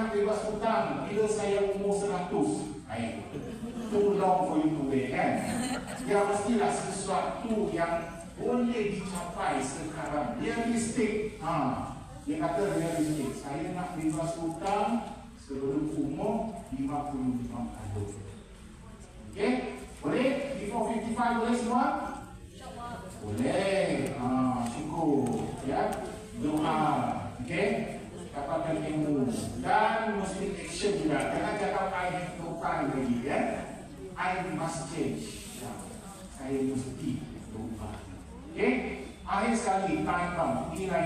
nak bebas hutang bila saya umur 100. Too long for you to wait, kan? Ya, mestilah sesuatu yang boleh dicapai sekarang. Realistik. Dia kata realistik. Saya nak bebas hutang sebelum umur 55 tahun. Okey? Boleh? Before 55 boleh semua? Boleh. Syukur. Ya. Doa. Okey? Dapatkan ilmu. Dan mesti action juga. Jangan cakap I have no time lagi, ya. I must change. Ya. Saya mesti berubah. Okey? Akhir sekali, time bomb. Inilah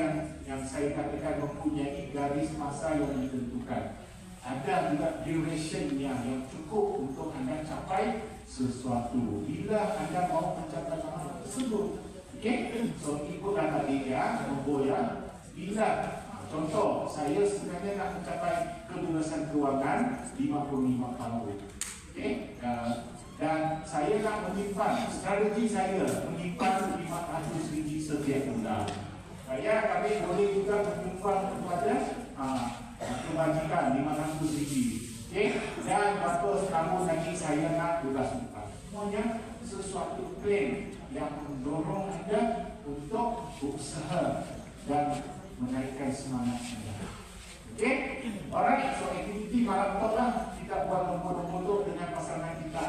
yang saya katakan mempunyai garis masa yang ditentukan. Ada juga durationnya yang cukup untuk anda capai sesuatu. Bila anda mau mencapai hal tersebut, okey? So ikutlah tadi ya, nombor ya. Bila contoh, saya sebenarnya nak mencapai kebebasan kewangan 55 tahun. Okey? Dan saya nak menyimpan, strategi saya menyimpan RM500 setiap bulan. Kami boleh juga menyimpan kepada kebajikan RM500. Okay? Dan berapa tahun lagi saya nak bebas hutang. Semuanya sesuatu plan yang mendorong anda untuk berusaha dan menaikkan semangat anda. Okay? Alright, so aktiviti malam tu lah kita buat nombor-nombor dengan pasangan kita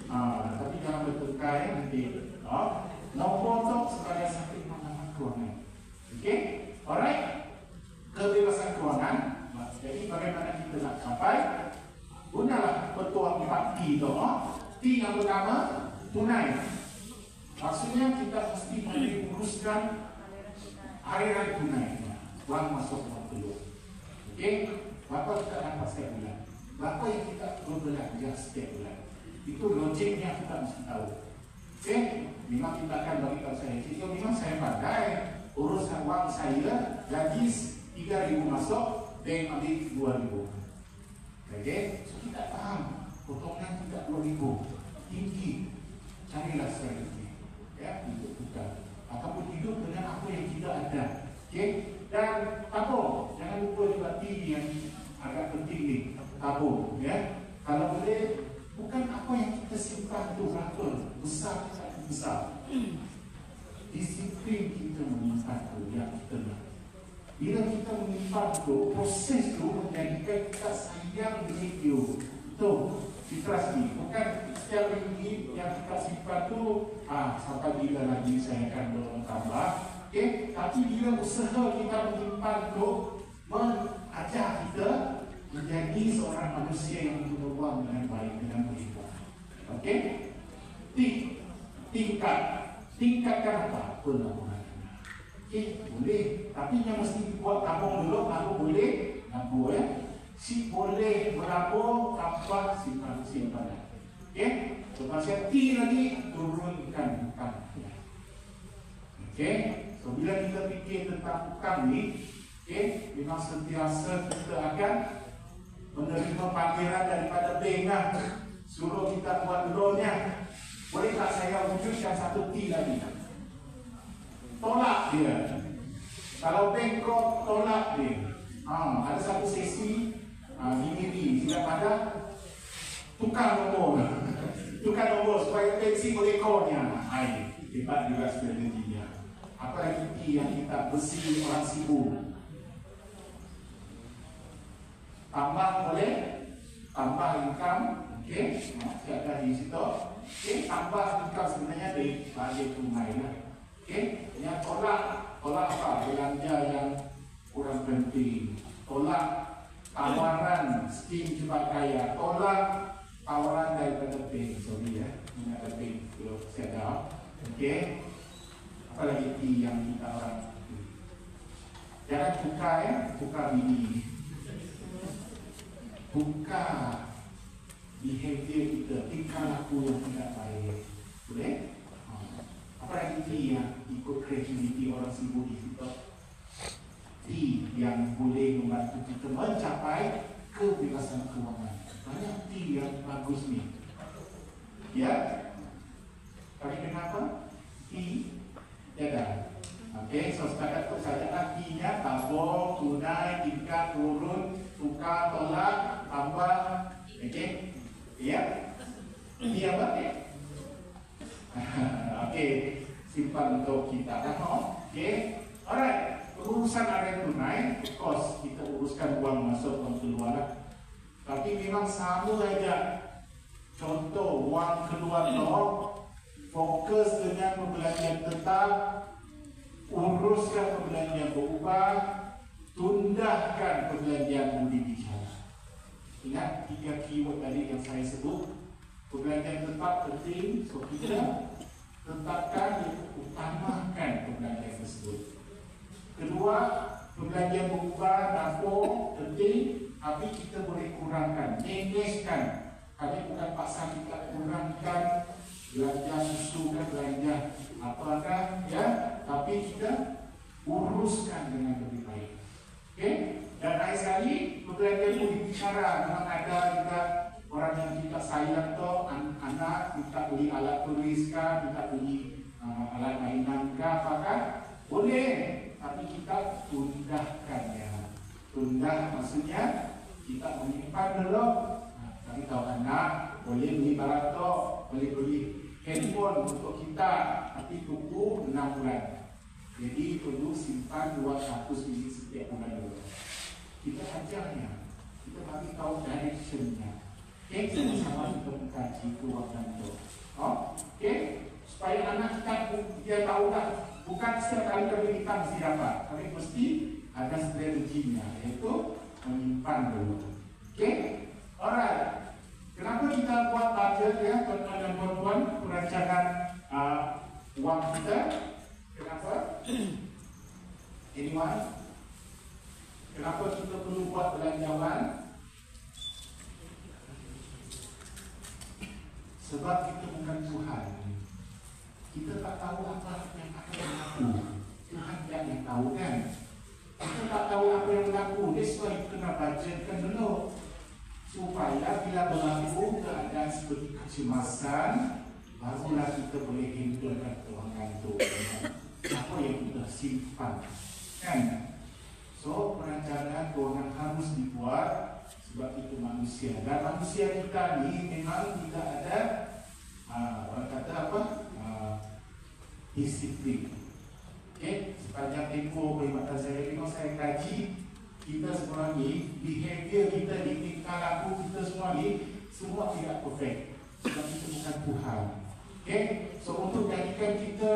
tapi jangan bertengkar nanti. Nombor tu sebagai satu pengalaman kewangan. Okay? Alright, kebebasan kewangan. Jadi bagaimana kita nak capai? Gunalah petua 4T tu. T yang pertama, tunai. Maksudnya kita mesti menguruskan aliran tunai. Wang masuk, wang keluar. Okey? Berapa kita dapat setiap bulan? Berapa yang kita berbelanja setiap bulan? Itu logiknya kita mesti tahu. Okey? Memang kita akan bagi tahu saya. Jadi memang saya pandai urusan wang saya, gaji 3,000 masuk, bank ambil 2,000. Okey? So kita faham. Potongan 30,000 tinggi. Carilah strategi. Ya, hidup kita. Ataupun hidup dengan apa yang kita ada. Okey? Dan tabung. Jangan lupa juga T yang agak penting ni. Tabung. Ya? Kalau boleh, bukan apa yang kita simpan tu berapa besar atau besar. Disiplin kita menyimpan tu yang kita nak. Bila kita menyimpan tu, proses tu menjadikan kita sayang duit tu. Tu, fitrah ni. Bukan setiap ringgit yang kita simpan tu, sampai bila lagi saya akan bertambah. Okay? Tapi bila usaha kita menyimpan tu, mengajar kita menjadi seorang manusia yang berpeluang dengan baik, dengan berhidup. Okey? Tingkatkan apa? Penabungan. Okey, boleh. Tapi yang mesti buat tabung dulu, baru boleh nabung ya. Si boleh berabung tanpa simpanan. Okey? Lepas T lagi turunkan hutang. Okey? So bila kita fikir tentang hutang ni, okey, memang sentiasa kita akan menerima panggilan daripada bank lah. Suruh kita buat loannya. Boleh tak saya wujudkan satu T lagi? Tolak dia. Kalau bank kau tolak dia, ada satu sesi ini tidak ada, tukar nombor. Tukar nombor supaya pensi boleh call-nya. Hebat juga strateginya. Apa lagi T yang kita bersih orang sibuk? Tambah boleh, tambah income, okey, ada di situ. Okey, tambah income sebenarnya dari bagi tunai lah. Okey, yang tolak apa? Belanja yang kurang penting. Tolak tawaran skim cepat kaya. Tolak tawaran daripada bank. Sorry ya, ini ada bank belum saya. Okey, apa lagi T yang kita orang? Jangan buka ya, buka bini. Buka behavior kita, tingkah laku yang tidak baik. Boleh? Apa lagi yang ikut kreativiti orang sibuk di situ? T yang boleh membantu kita mencapai kebebasan kewangan. Banyak T yang bagus ni. Ya? Tapi kenapa? T, jaga. Okey, so setakat tu sajalah ingat tabung, tunai, tingkat, turun, tukar, tolak, tambah. Okey? Ya? Ini apa? Okey, simpan untuk kita kan? Okey? Alright, urusan area tunai, of course kita uruskan uang masuk, uang keluar lah. Tapi memang sama saja. Contoh, uang keluar tu fokus dengan pembelanjaan tetap, uruskan perbelanjaan berubah, tundahkan perbelanjaan budi bicara. Ingat 3 keyword tadi yang saya sebut. Perbelanjaan tetap penting, so kita tetapkan, utamakan perbelanjaan tersebut. Kedua, perbelanjaan berubah, dapur penting, tapi kita boleh kurangkan, managekan. Kami bukan paksa kita kurangkan belanja susu kan, belanja apakah ya, tapi kita uruskan dengan lebih baik. Okey? Dan lain sekali perbelanjaan itu bicara, memang ada juga orang yang kita sayang tu, anak kita beli alat tulis kah, kita beli alat mainan kah, apakah boleh, tapi kita tundahkan ya. Tundah maksudnya kita menyimpan dulu. Kami tahu anak boleh beli barang tu, boleh beli handphone untuk kita, tapi tunggu 6 bulan. Jadi perlu simpan 200 biji setiap bulan dulu. Kita ajarnya, kita bagi tahu directionnya. Okey, sama-sama kita mengkaji kewangan itu. Okey, supaya anak kita dia tahu dah, bukan setiap kali kami kita mesti dapat, tapi mesti ada strateginya, iaitu menyimpan dulu. Okey, alright. Kenapa kita buat budget ya, tuan-tuan dan puan-puan, perancangan wang kita? Kenapa? Anyone? Kenapa kita perlu buat belanjawan? Sebab kita bukan Tuhan. Kita tak tahu apa yang akan berlaku. Tuhan yang tahu kan? Kita tak tahu apa yang berlaku. That's why kita kena budgetkan dulu, supaya bila berlaku keadaan seperti kecemasan, barulah kita boleh handlekan kewangan itu. Apa yang kita simpan, kan? So perancangan kewangan harus dibuat, sebab itu manusia. Dan manusia kita ni memang tidak ada orang kata apa? Disiplin. Okay? Sepanjang tempoh perkhidmatan saya, memang saya kaji kita semua ni, behavior kita, tingkah laku kita semua ni, semua tidak perfect. Sebab kita bukan Tuhan. Okay? So untuk jadikan kita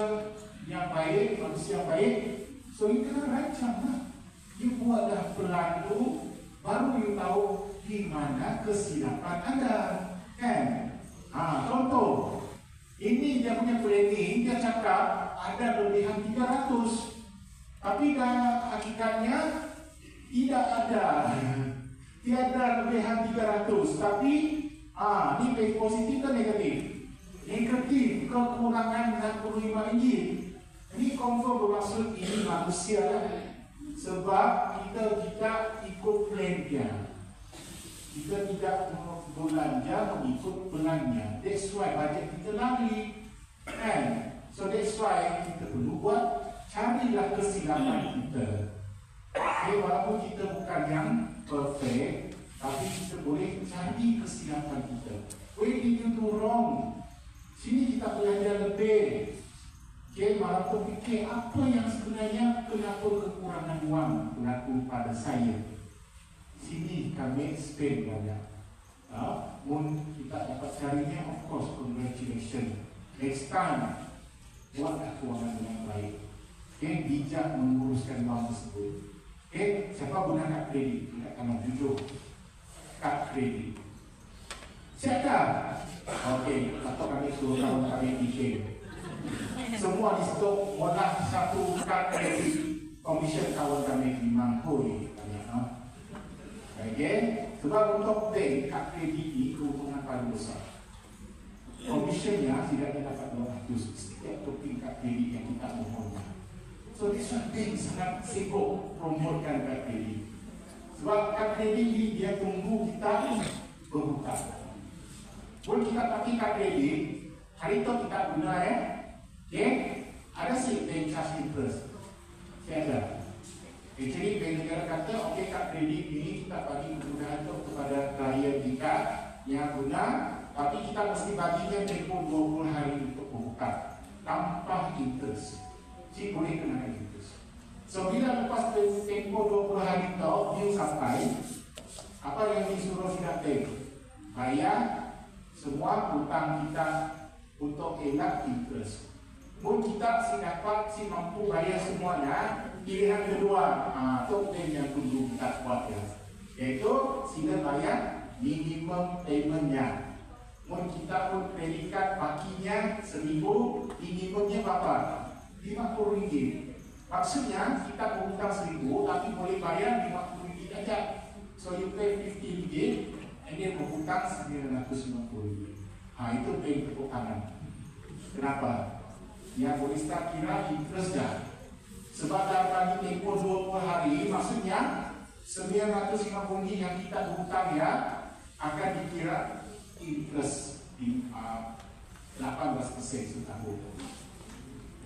yang baik, manusia yang baik, so you kena rancang lah. You buatlah pelan tu, baru you tahu di mana kesilapan anda. Kan? Contoh, ini dia punya planning, dia cakap ada lebihan 300. Tapi dah hakikatnya tidak ada. Tiada lebihan 300. Tapi ni positif ke negatif? Negatif, kekurangan RM65. Ini confirm bermaksud ini manusia lah. Sebab kita ikut plan dia. Kita tidak belanja mengikut plannya. That's why budget kita lari. Kan? So that's why kita perlu buat, carilah kesilapan kita. Okay, walaupun kita bukan yang perfect, tapi kita boleh cari kesilapan kita. Where did you do wrong? Sini kita belajar lebih. Okay, walaupun fikir apa yang sebenarnya, kenapa kekurangan wang berlaku pada saya. Sini kami spend banyak. Mun kita dapat carinya, of course, congratulations. Next time, buatlah kewangan dengan baik. Okay, bijak menguruskan wang tersebut. Okay, siapa guna kad kredit? Tidak akan jujur. Kad kredit. Siapkah? Okey, atau kami suruh kawan kami bikin. Semua di situ wadah satu kad kredit. Komisen kawan kami dimangkui. Okey, sebab untuk bank kad kredit ini keuntungan paling besar. Komisionnya tidak dapat 200 setiap topik kad kredit yang kita mohonkan. So this one bank sangat sibuk promotekan kad kredit. Sebab kad kredit ini dia tunggu kita berhutang. Pun kita pakai kad kredit, hari itu kita guna ya. Okay? Ada sih bank charge interest. Saya ada. Jadi bank negara kata, okey kad kredit ini kita bagi kemudahan tu kepada klien kita yang guna, tapi kita mesti baginya tempoh 20 hari untuk berhutang tanpa interest. Jadi boleh kenakan interest. So bila lepas tempoh 20 hari tu dia sampai, apa yang disuruh kita bayar semua hutang kita untuk elak interest. Pun kita dapat mampu bayar semuanya. Pilihan kedua, itu yang perlu kita buat ya, yaitu sila bayar minimum paymentnya. Pun kita pun predikat pakinya 1000, minimumnya berapa? RM50. Maksudnya kita berhutang 1000 tapi boleh bayar RM50 aja. So you pay RM50 and then berhutang RM950. Itu pay tepuk tangan. Kenapa? Yang boleh start kira interest dah. Sebab dalam bagi tempoh 20 hari, maksudnya RM950 yang kita berhutang ya akan dikira interest di 18% setahun.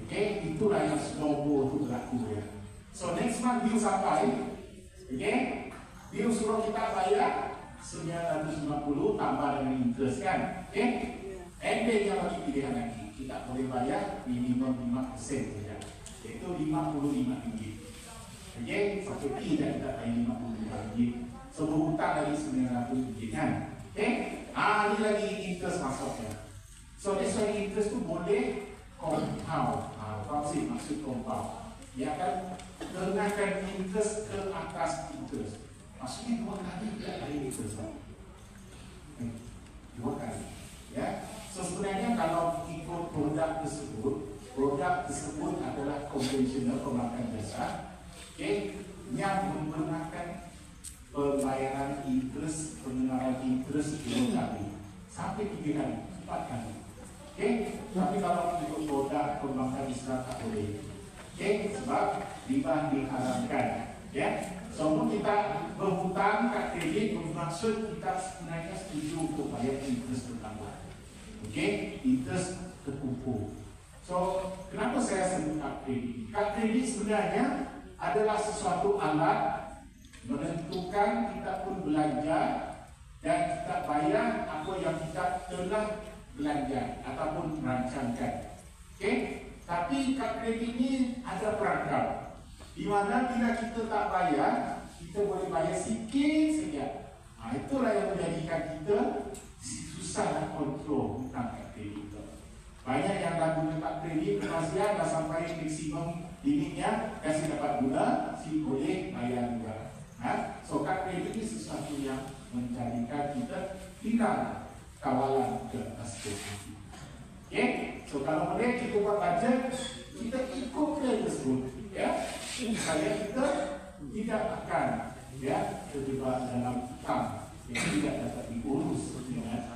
Okay, itulah yang snowball itu berlaku ya. So next month bill sampai, okay, bill suruh kita bayar RM950 tambah dengan interest kan, okay? And then yang lagi pilihan lagi, kita boleh bayar minimum 5% saja. Itu RM55. Okay, satu P dan kita bayar RM55. So berhutang dari RM900 kan. Okay, ini lagi interest masuknya. So that's why interest tu boleh compound. Apa sih maksud compound? Dia akan kenakan interest ke atas interest. Maksudnya 2 kali tidak ada interest. 2 kali. Ya. So sebenarnya kalau ikut produk tersebut adalah konvensional pemakan jasa, okay, yang menggunakan pembayaran interest, pengenalan interest 2 kali sampai 3 kali, 4 kali. Okay, tapi kalau ikut produk pemakan jasa tak boleh. Okay, sebab riba diharamkan. Ya, so kita berhutang kad kredit bermaksud kita sebenarnya setuju untuk bayar interest bertambah. Okay, interest terkumpul. So, kenapa saya sebut kad kredit? Kad kredit sebenarnya adalah sesuatu alat menentukan kita pun belanja dan kita bayar apa yang kita telah belanja ataupun merancangkan. Okay, tapi kad kredit ini ada perangkap di mana bila kita tak bayar, kita boleh bayar sikit saja. Itulah yang menjadikan kita susah nak kontrol hutang kad kredit. Banyak yang dah guna kad kredit penghasilan dah sampai maksimum limitnya, kasih dapat guna, si boleh bayar juga. So kad kredit ini sesuatu yang menjadikan kita hilang kawalan ke atas kredit. Okay, so kalau boleh kita buat budget, kita ikut plan tersebut, ya, supaya kita tidak akan terjebak dalam hutang yang tidak dapat diurus dengan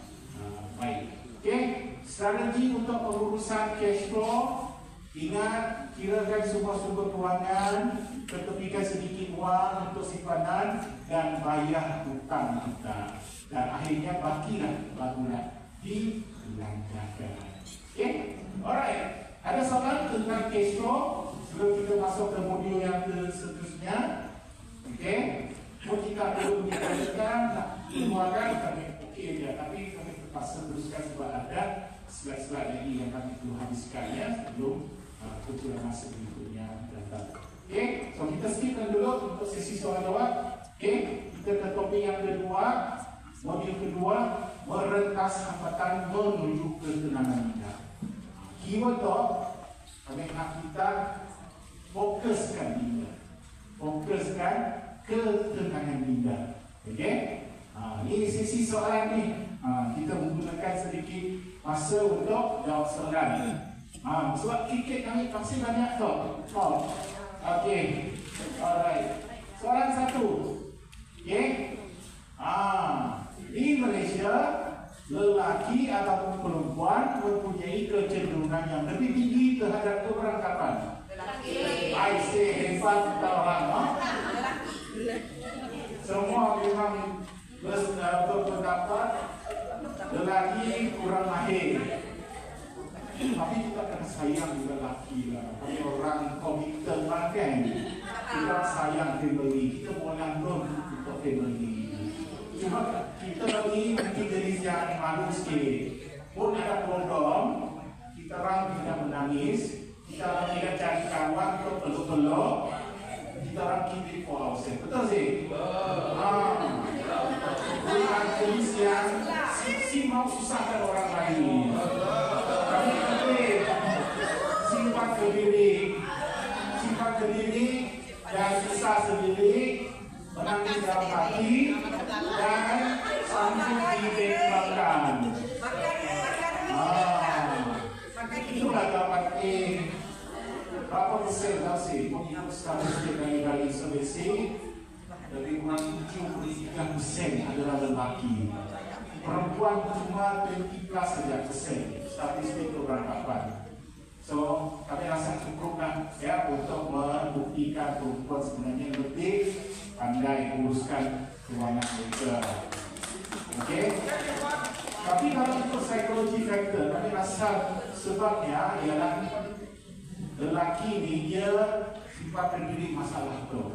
baik. Okay, strategi untuk pengurusan cash flow, ingat kirakan semua sumber kewangan, ketepikan sedikit wang untuk simpanan dan bayar hutang kita, dan akhirnya bakilah barulah dibelanjakan. Okay, alright. Ada soalan tentang cash flow sebelum kita masuk ke modul yang seterusnya? Okay, pun kita perlu menyatakan nak keluarkan kami okey dia, tapi kami terpaksa teruskan sebab ada slide-slide lagi yang kami perlu habiskan ya sebelum kumpulan masa berikutnya datang. Okay, so kita skipkan dulu untuk sesi soalan jawab. Okay, kita ke topik yang kedua, modul kedua, merentas hambatan menuju ketenangan minda. Keyword tu, kami nak kita fokuskan minda, fokuskan ketenangan minda. Okay, ini sesi soalan ni. Kita menggunakan sedikit masa untuk jawab soalan. Sebab tiket kami pasti banyak tu. Okay, alright. Soalan 1. Okay, di Malaysia, lelaki ataupun perempuan mempunyai kecenderungan yang lebih tinggi terhadap keberangkapan. Lelaki. I say hebat kita orang. Semua memang berpendapat lelaki kurang mahir. Tapi kita kena sayang juga laki lah. Kami orang komited kan. Kita sayang family, kita mau nanggung untuk family. Cuma kita lagi mungkin jenis yang malu sikit. Pun ada problem, kita orang tidak menangis, kita orang tidak cari kawan untuk peluk-peluk, kita orang keep it for ourselves. Betul sih? Bukan jenis yang si mau susahkan orang lain. Kami simpan ke diri dan susah sendiri, menangis dalam hati dan sambil dibebaskan. Itulah dapat berapa persen sih? Mengikut statistik dari Sulawesi, dari kurang 73% adalah lelaki. Perempuan cuma 20+ saja persen. Statistik keberangkatan. So, kami rasa cukuplah ya untuk membuktikan perempuan sebenarnya lebih pandai menguruskan keuangan mereka. Okey. Tapi kalau untuk psikologi faktor, kami rasa sebabnya ialah lelaki ni dia sifat terdiri masalah tu.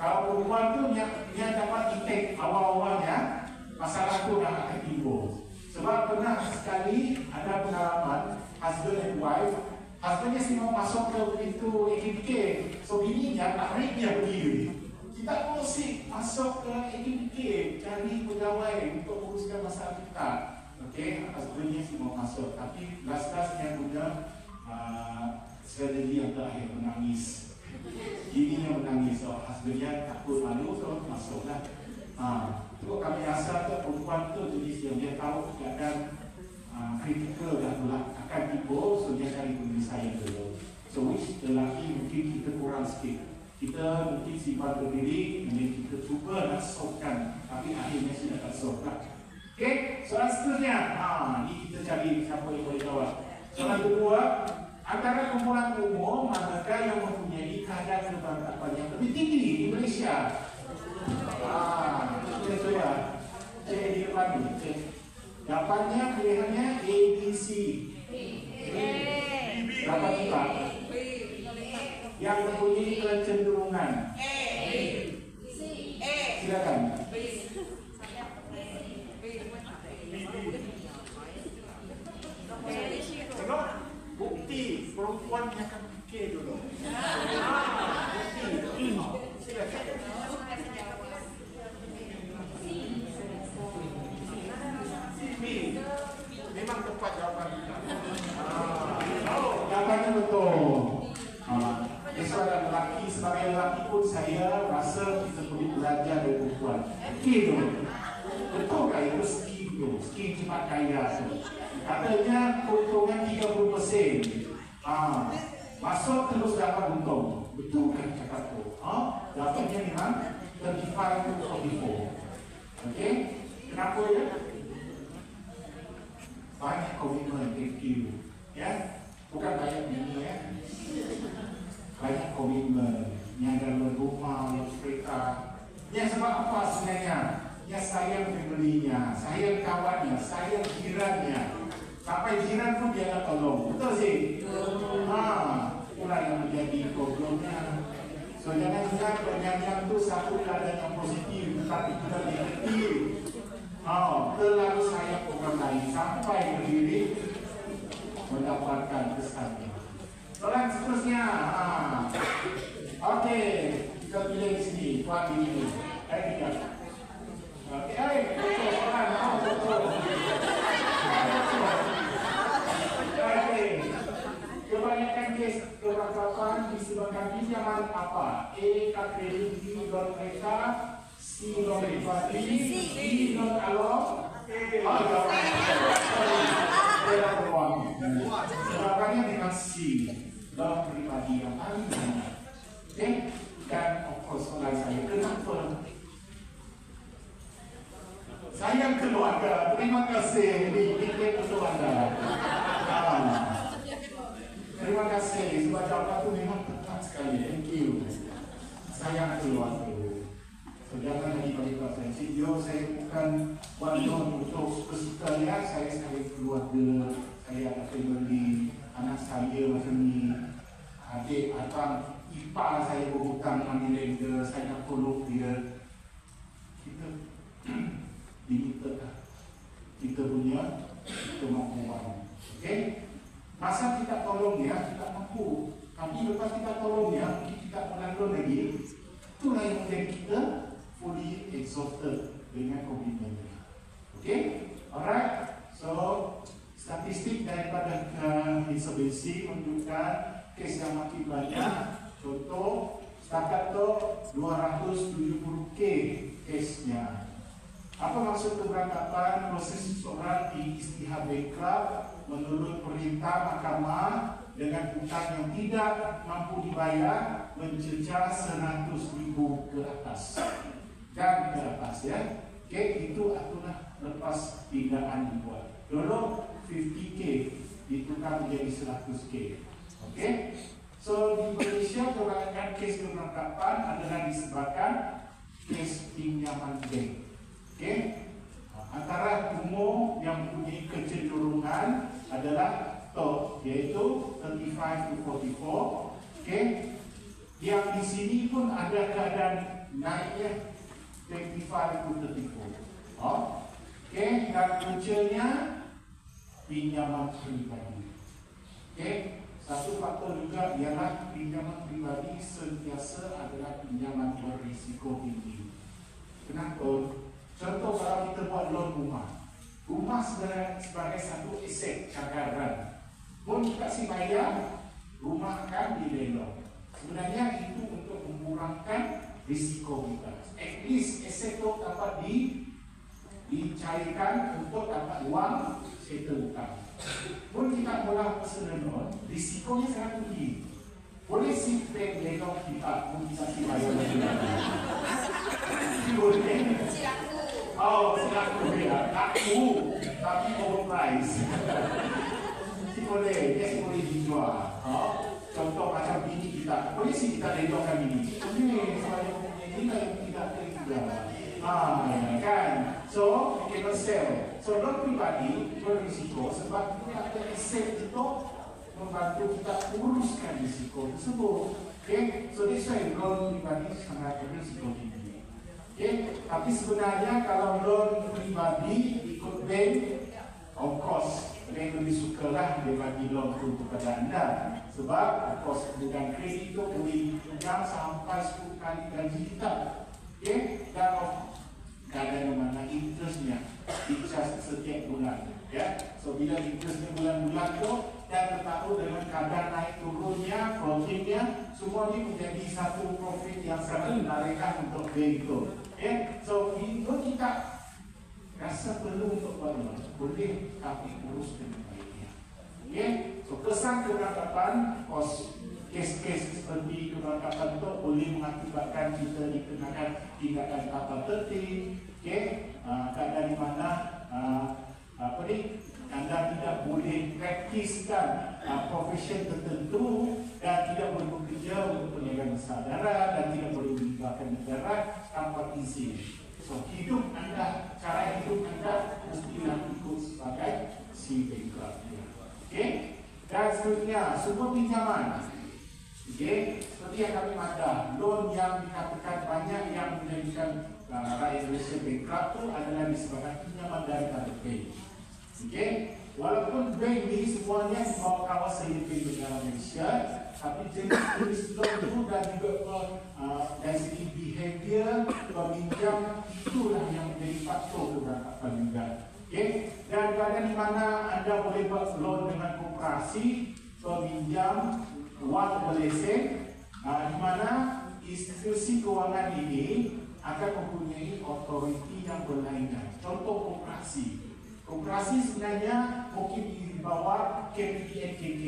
Kalau perempuan tu dia dapat detect awal-awalnya masalah tu dah akan timbul. Sebab pernah sekali ada pengalaman husband and wife, husbandnya sih mau masuk ke pintu AKPK, so bininya tak naik dia berdiri. Kita mesti masuk ke AKPK cari pegawai untuk uruskan masalah kita. Okey, husbandnya sih mau masuk, tapi last-lastnya guna strategi yang terakhir menangis. Bininya menangis, so husbandnya takut malu, so masuklah. Itu kami rasa tu perempuan tu jenis yang dia tahu keadaan kritikal dah akan timbul, so dia cari penyelesaian dulu. So which lelaki mungkin kita kurang sikit. Kita mungkin sifat berdiri, mungkin kita cuba nak solvekan, tapi akhirnya sudah tak solve lah. Okay, soalan seterusnya. Ni kita cari siapa yang boleh jawab. Soalan kedua, antara kumpulan umum manakah yang mempunyai kadar keberangkatan yang lebih tinggi di Malaysia? Kita coba cek di depan ni. Jawapannya pilihannya A, B, C. Berapa kita? Yang mempunyai kecenderungan. Silakan. Tengok bukti perempuan yang akan fikir dulu. Bukti. Silakan. Memang tepat jawapan kita. Jawapannya betul. Soalan lelaki, sebagai lelaki pun saya rasa kita perlu belajar dari perempuan. Gitu. Betul tak itu skim tu? Skim cepat kaya tu. Katanya keuntungan 30%. Masuk terus dapat untung. Betul kan cakap tu? Jawapannya memang 35 to 44. Okey? Kenapa ya? Banyak komitmen, thank you. Ya, bukan banyak bini ya. Banyak komitmen, yang dalam rumah, kereta. Yang sebab apa sebenarnya? Yang sayang family-nya, sayang kawannya, sayang jirannya. Sampai jiran pun dia nak tolong. Betul sih? Itulah yang menjadi problemnya. So jangan ingat penyanyian itu satu keadaan yang positif, tetapi kita negatif. Terlalu sayang orang lain sampai berdiri mendapatkan kesannya. Soalan seterusnya. Okey, kita pilih di sini. Tuan ini. Okey, betul soalan. Betul. Okey. Kebanyakan kes keberangkatan disebabkan pinjaman apa? A. Kad kredit, B. Loan kereta, C. Loan pribadi, D. Loan alok. Jawabannya dengan C. Loan pribadi yang paling banyak. Okay? Dan of course soalan saya, kenapa? Sayang keluarga, terima kasih di untuk anda. Terima kasih sebab jawapan itu memang tepat sekali. Thank you. Sayang keluarga. So, jangan lagi bagi preferensi. Saya bukan buat untuk kesukaan, saya keluarga, saya ada saya macam ni, adik, abang, ipar saya berhutang money lender, saya nak tolong dia, kita limited lah kita punya kemampuan. Okay? Masa kita tolong dia, kita mampu. Tapi lepas kita tolong dia, mungkin kita menanggung lagi. Itulah yang menjadi kita fully exhausted dengan komitmen. Okay? Alright? So, statistik daripada insolvency menunjukkan kes yang makin banyak. Contoh, setakat tu 270k kesnya. Apa maksud keberangkapan proses seseorang di istihad bankrupt menurut perintah mahkamah dengan hutang yang tidak mampu dibayar mencecah 100,000 ke atas dan ke atas, ya. Okay, itu aturan lepas pindaan dibuat. Dulu 50k ditukar menjadi 100k. Okay, so di Malaysia kebanyakan kes keberangkapan adalah disebabkan kes pinjaman bank. Okay. Antara umur yang mempunyai kecenderungan adalah top, iaitu 35 to 44. Okay. Yang di sini pun ada keadaan naiknya 25 to 34. Okay. Dan puncanya pinjaman pribadi. Okay. Satu faktor juga ialah pinjaman pribadi sentiasa adalah pinjaman berisiko tinggi. Kenapa? Contoh kalau kita buat loan rumah, rumah sebagai satu aset cagaran. Pun kita si bayar, rumah akan dilelong. Sebenarnya itu untuk mengurangkan risiko kita. At least aset itu dapat dicairkan untuk dapat uang settle hutang. Pun kita mula personal loan, risikonya sangat tinggi. Boleh si bank lelong kita pun kita si bayar lagi. Boleh. Oh, selaku dia, aku, tapi overprice. Boleh, dia boleh dijual. Contoh macam bini kita, boleh sih kita lelongkan bini. Boleh, sebab ini yang tidak terjual. Kan? So, we cannot sell. So, loan pribadi berisiko sebab kita ada aset itu membantu kita uruskan risiko tersebut. Okay? So, that's why loan pribadi sangat berisiko tinggi. Okay. Tapi sebenarnya kalau loan pribadi ikut bank, of course bank lebih sukalah dia bagi loan tu kepada anda. Sebab of course dengan kredit itu boleh pinjam sampai 10 kali gaji kita. Okay. Dan kadang mana interestnya dicas setiap bulan. Ya. So bila interestnya bulan-bulan tu dan tahu dengan kadar naik turunnya, floatingnya, semua ini menjadi satu profit yang sangat menarikkan untuk bank itu. Okay. So kalau kita rasa perlu untuk buat boleh, tapi urus dengan baiknya. Okay. So kesan keberangkapan, kes-kes seperti keberangkapan itu boleh mengakibatkan kita dikenakan tindakan tata tertib. Okay. Keadaan di mana anda tidak boleh praktiskan profesi tertentu dan tidak boleh bekerja untuk perniagaan sadara dan tidak boleh melibatkan negara tanpa izin. So hidup anda, cara hidup anda mestilah ikut sebagai si bankrupt. Okay? Dan seterusnya, semua pinjaman. Okay? Seperti yang kami madah, loan yang dikatakan banyak yang menjadikan rakyat Malaysia bankrupt itu adalah disebabkan pinjaman daripada bank. Okay? Walaupun bank ini semuanya di bawah kawasan negara Malaysia, tapi jenis loan itu dan juga dari segi behavior peminjam itulah yang menjadi faktor keberangkapan juga. Okay? Dan kadang di mana anda boleh buat loan dengan koperasi peminjam wang berlesen, di mana institusi kewangan ini akan mempunyai otoriti yang berlainan. Contoh koperasi. Koperasi sebenarnya mungkin di bawah KPNKK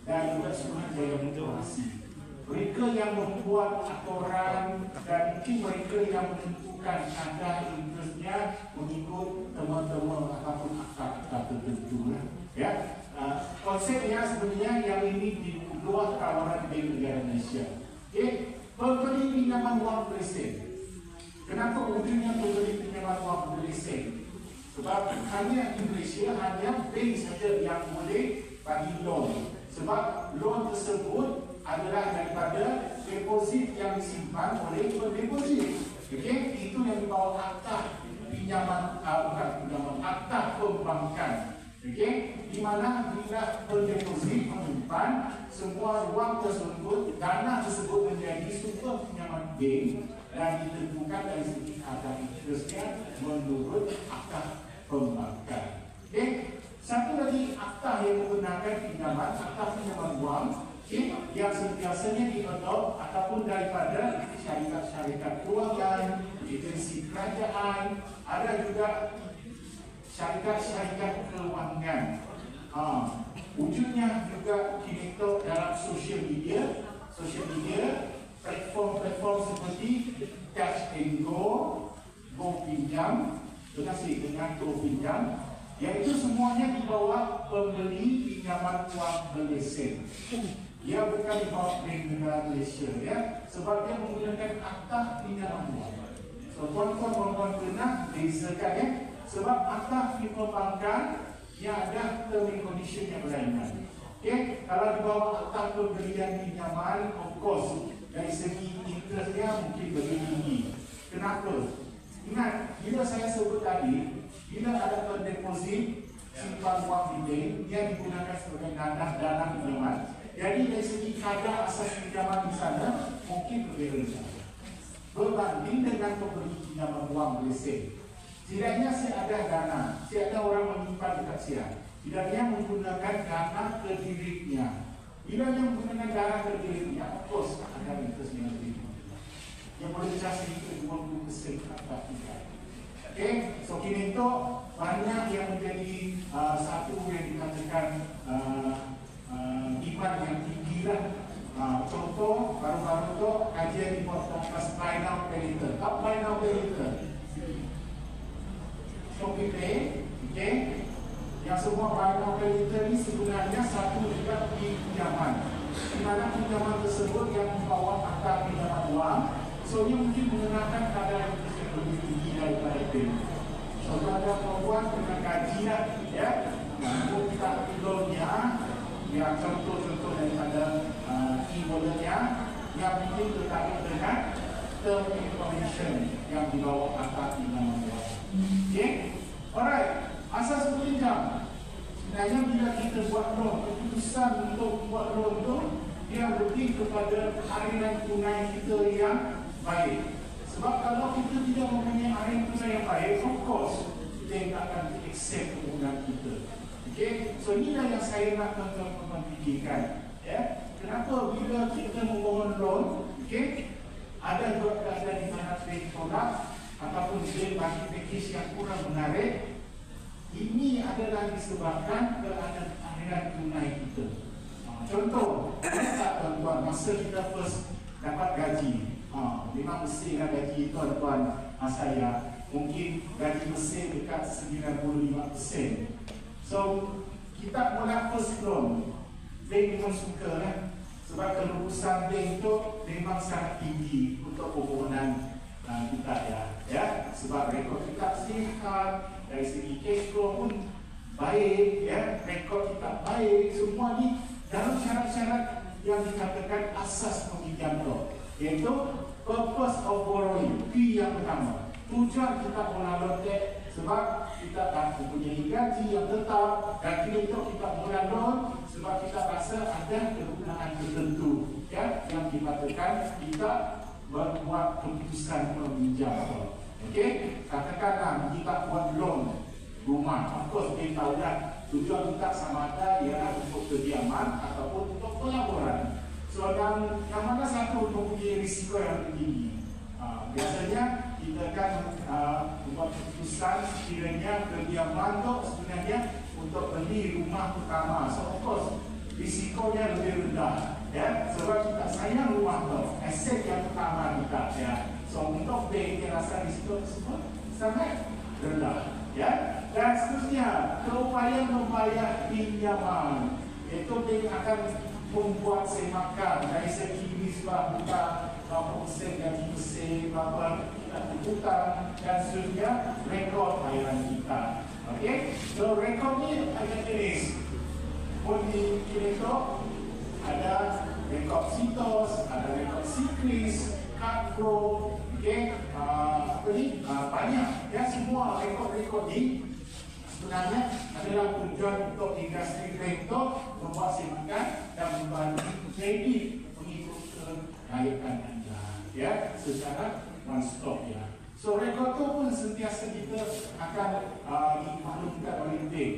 dan juga Suruhanjaya Koperasi. Mereka yang membuat aturan dan mungkin mereka yang menentukan kadar interestnya mengikut teman-teman ataupun akta tertentu. Ya, konsepnya sebenarnya yang ini di luar kawalan bank negara Malaysia. Okay. Pemberi pinjaman wang berlesen. Kenapa kemudian pemberi pinjaman wang berlesen? Sebab hanya di Malaysia hanya bank saja yang boleh bagi loan. Sebab loan tersebut adalah daripada deposit yang disimpan oleh pendeposit. Okey, itu yang dibawa akta pinjaman, bukan pinjaman, akta perbankan. Okey, di mana bila pendeposit menyimpan semua wang tersebut, dana tersebut menjadi sumber pinjaman bank dan ditentukan dari segi kadar interestnya menurut akta perbankan. Okey, satu lagi akta yang menggunakan pinjaman, akta pinjaman wang, yang sentiasanya diadopt ataupun daripada syarikat-syarikat kewangan, agensi kerajaan, ada juga syarikat-syarikat kewangan. Wujudnya juga kini dalam social media, platform-platform seperti Touch and Go, Go Pinjam, dengan Go Pinjam, iaitu semuanya di bawah pembeli pinjaman wang berlesen. Dia bukan di bawah Bank Negara Malaysia, ya, sebab dia menggunakan akta pinjaman wang. So tuan-tuan kena bezakan, ya, sebab akta perbankan yang ada term and condition yang berlainan. Okay? Kalau di bawah akta pembelian pinjaman, of course dari segi interestnya mungkin lebih tinggi. Kenapa? Ingat, bila saya sebut tadi, bila ada pendeposit simpan wang di bank, dia digunakan sebagai dana pinjaman. Jadi dari segi kadar asas pinjaman di sana mungkin lebih rendah berbanding dengan pembeli pinjaman wang berlesen. Setidaknya saya ada dana, saya ada orang menyimpan dekat saya. Tidaknya menggunakan dana kedirinya. Bila dia menggunakan dana kedirinya, of course ada interest yang lebih tinggi. Yang boleh cas sedikit 20% atau tidak. Okay, so kini itu banyak yang menjadi satu yang dikatakan iman yang tinggi lah. Contoh baru-baru itu kajian dibuat atas buy now pay later. Apa buy now pay later? Shopee Pay, okay? Yang semua buy now pay later ini sebenarnya satu juga pinjaman. Di mana pinjaman tersebut yang membawa akta pinjaman wang, so ia mungkin menggunakan kadar yang lebih tinggi daripada bank. So ada perempuan dengan gaji lah, ya. Untuk kita loannya, yang contoh-contoh daripada e-walletnya yang mungkin terkait dengan term information yang dibawa akta pinjaman wang. Okay, alright. Asas pinjam. Sebenarnya bila kita buat loan, keputusan untuk buat loan tu dia lebih kepada harian tunai kita yang baik. Sebab kalau kita tidak mempunyai harian tunai yang baik, of course kita tak akan accept penggunaan kita. Okay, so inilah yang saya nak tuan-tuan fikirkan. Ya, kenapa bila kita memohon loan, okay, ada juga keadaan di mana bank tolak ataupun bank bagi package yang kurang menarik. Ini adalah disebabkan keadaan harian tunai kita. Contoh, tuan-tuan, masa kita first dapat gaji, memang mestilah gaji tuan-tuan saya mungkin gaji Mesir dekat 95%. So, kita mula first loan, bank memang suka lah. Sebab kelulusan bank itu memang sangat tinggi untuk permohonan kita, ya. Sebab rekod kita sihat, dari segi cash flow pun baik, ya. Rekod kita baik, semua ni dalam syarat-syarat yang dikatakan asas peminjam loan, iaitu purpose of borrowing, P yang pertama. Tujuan kita mula loan sebab kita tak mempunyai gaji yang tetap, dan kita mula loan sebab kita rasa ada kegunaan tertentu, ya, yang dikatakan kita membuat keputusan meminjam loan. Okey, katakanlah kita buat loan rumah, of course kita tahu dah tujuan kita sama ada ialah untuk kediaman ataupun untuk pelaburan. So yang mana satu mempunyai risiko yang tinggi. Biasanya kita akan membuat keputusan sekiranya kediaman tu sebenarnya untuk beli rumah pertama. So of course risikonya lebih rendah, ya, sebab kita sayang rumah tu, aset yang pertama kita, ya. So untuk bank yang rasa risiko tersebut sangat rendah, ya. Dan seterusnya keupayaan membayar pinjaman, iaitu bank akan membuat semakan dari segi nisbah hutang, berapa persen gaji Mesir, berapa kita hutang, dan seterusnya rekod bayaran kita. Okey, so rekod ni agak jenis. di Kinetok ada rekod Citos, ada rekod Sikris, Kadro, banyak ya, semua rekod-rekod ini sebenarnya adalah tujuan untuk industri kripto membuat simpanan dan membantu kredit mengikut kelayakan anda ya, secara one stop ya. So rekod itu pun sentiasa kita akan dimaklumkan oleh bank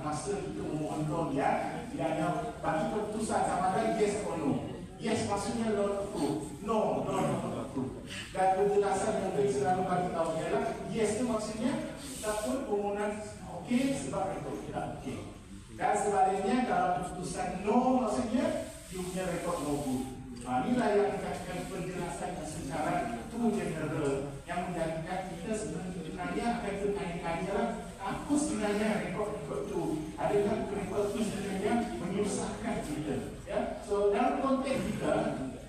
masa kita memohon ya, tidak hanya bagi keputusan sama ada yes or no. Yes maksudnya loan approve, no approve. Dan penjelasan yang bank selalu bagi tahu ialah yes itu maksudnya kita pun permohonan okey sebab rekod kita okey. Dan sebaliknya kalau keputusan no maksudnya dia punya rekod no good. Inilah yang dikatakan penjelasan secara too general yang menjadikan kita sebenarnya akan bertanya-tanya apa sebenarnya rekod-rekod itu, adakah rekod itu sebenarnya menyusahkan kita ya. So dalam konteks kita,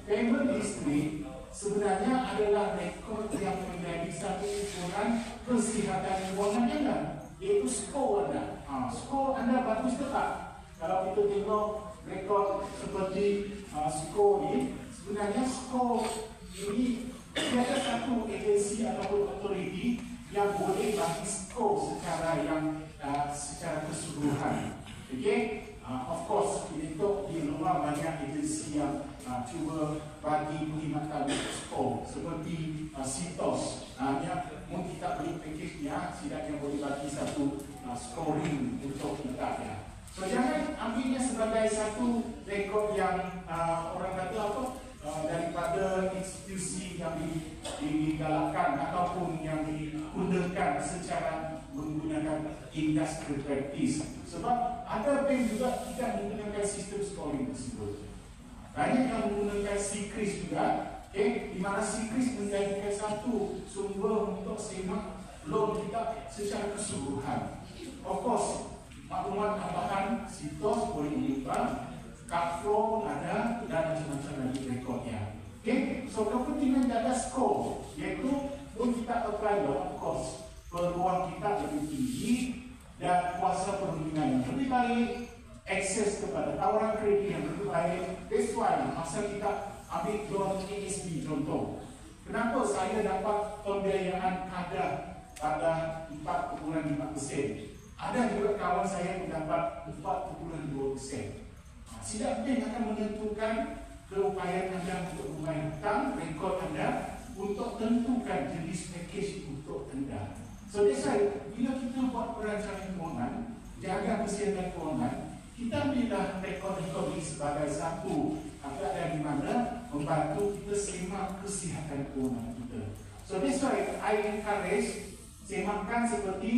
payment history sebenarnya adalah rekod yang menjadi satu ukuran kesihatan keuangan anda, iaitu skor anda. Skor anda bagus ke tak? Kalau kita tengok rekod seperti skor ini, sebenarnya skor ini tiada satu agensi ataupun authority yang boleh bagi skor secara keseluruhan. Okay? Of course, untuk di luar banyak agensi yang cuba bagi perkhidmatan skor seperti Citos. Mungkin kita beli pakejnya, setidaknya boleh bagi satu scoring untuk kita ya. So jangan ambilnya sebagai satu rekod yang orang kata apa daripada institusi yang digalakkan ataupun yang digunakan secara menggunakan industri practice. Sebab ada bank juga tidak menggunakan sistem scoring tersebut. Banyak yang menggunakan Sikris juga, di mana Sikris menjadikan satu sumber untuk semak loan kita secara keseluruhan. Of course, maklumat tambahan Citos boleh diubah, Kadro ada dan macam-macam lagi rekodnya. So kepentingan jaga skor, iaitu pun kita apply of course, peluang kita lebih tinggi dan kuasa perundingan yang lebih baik, akses kepada tawaran kredit yang lebih baik. That's why masa kita ambil loan ASB contoh, kenapa saya dapat pembiayaan kadar pada 4.5%? Ada juga kawan saya mendapat 4.2%. Sidang bank akan menentukan keupayaan anda untuk membayar hutang, rekod anda untuk tentukan jenis package untuk anda. So that's why bila kita buat perancangan keuangan, jaga kesihatan keuangan, kita ambillah rekod-rekod ini sebagai satu keadaan di mana membantu kita semak kesihatan keuangan kita. So that's why I encourage semakkan seperti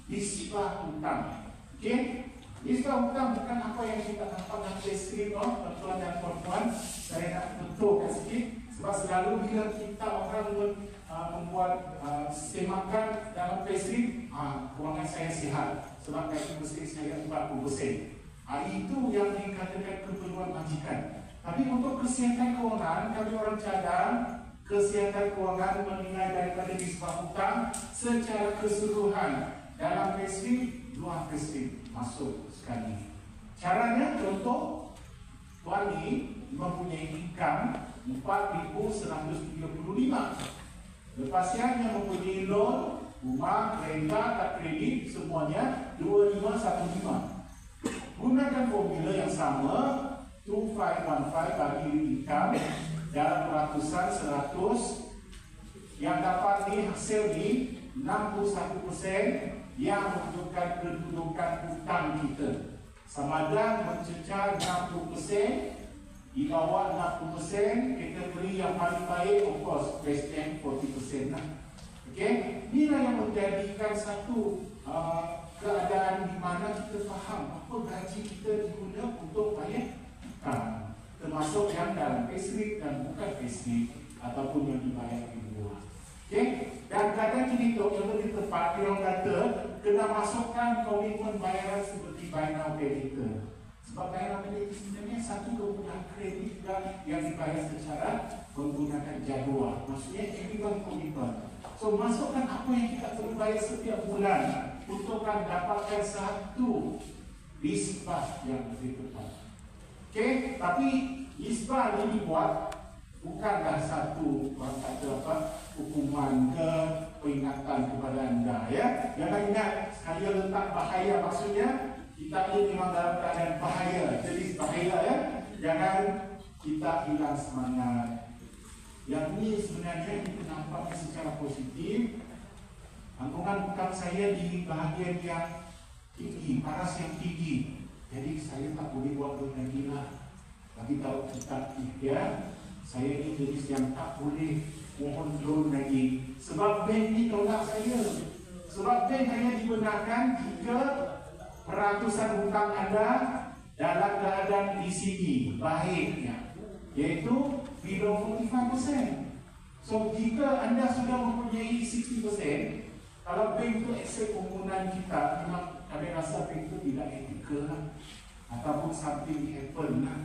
disiplin hutang. Okay? Disiplin hutang bukan apa yang kita nampak dalam preskrip, tuan-tuan dan puan-puan. Saya nak betulkan sikit. Sebab selalu bila kita orang membuat semakan dalam preskrip, kewangan saya sihat. Sebab kaki preskrip saya 40%. Itu yang dikatakan keperluan majikan. Tapi untuk kesihatan kewangan, kami orang cadang kesihatan kewangan menilai daripada disiplin hutang secara keseluruhan. Dalam preskrip, 2 preskrip masuk sekali. Caranya, contoh, tuan ni mempunyai income 4,135. Lepas yang mempunyai loan, rumah, kereta, kad kredit, semuanya 2,515. Gunakan formula yang sama, 2515 bagi income dalam peratusan 100. Yang dapat ni hasil ni 61% yang menunjukkan kedudukan hutang kita. Sama ada mencecah 60%, di bawah 60%, kategori yang paling baik, of course, less than 40% lah. Okay? Inilah yang menjadikan satu keadaan di mana kita faham apa gaji kita digunakan untuk bayar hutang. Termasuk yang dalam payslip dan bukan payslip ataupun yang dibayar di luar. Okay? Dan kadang kini tu yang lebih tepat, dia orang kata kena masukkan komitmen bayaran seperti buy now pay later. Sebab buy now pay later sebenarnya satu kebutuhan kredit juga yang dibayar secara menggunakan jadual. Maksudnya everyone komitmen. So masukkan apa yang kita perlu bayar setiap bulan untuk dapatkan satu isbah yang lebih tepat. Okey, tapi isbah ini dibuat bukanlah satu hukuman ke peringatan kepada anda, ya. Jangan ingat saya letak bahaya, maksudnya kita ini memang dalam keadaan bahaya, jadi bahaya, ya. Jangan kita hilang semangat. Yang ini sebenarnya kita nampaknya secara positif. Angkungan bukan saya di bahagian yang tinggi, paras yang tinggi. Jadi saya tak boleh buat lagi lah. Bagi tahu kita, ya, saya ini jenis yang tak boleh mohon loan lagi. Sebab bank ni tolak saya. Sebab bank hanya dibenarkan jika peratusan hutang anda dalam keadaan PCB baiknya, iaitu below 45%. So jika anda sudah mempunyai 60%, kalau bank itu accept permohonan kita, memang kami rasa bank itu tidak etikal lah, ataupun something happen lah.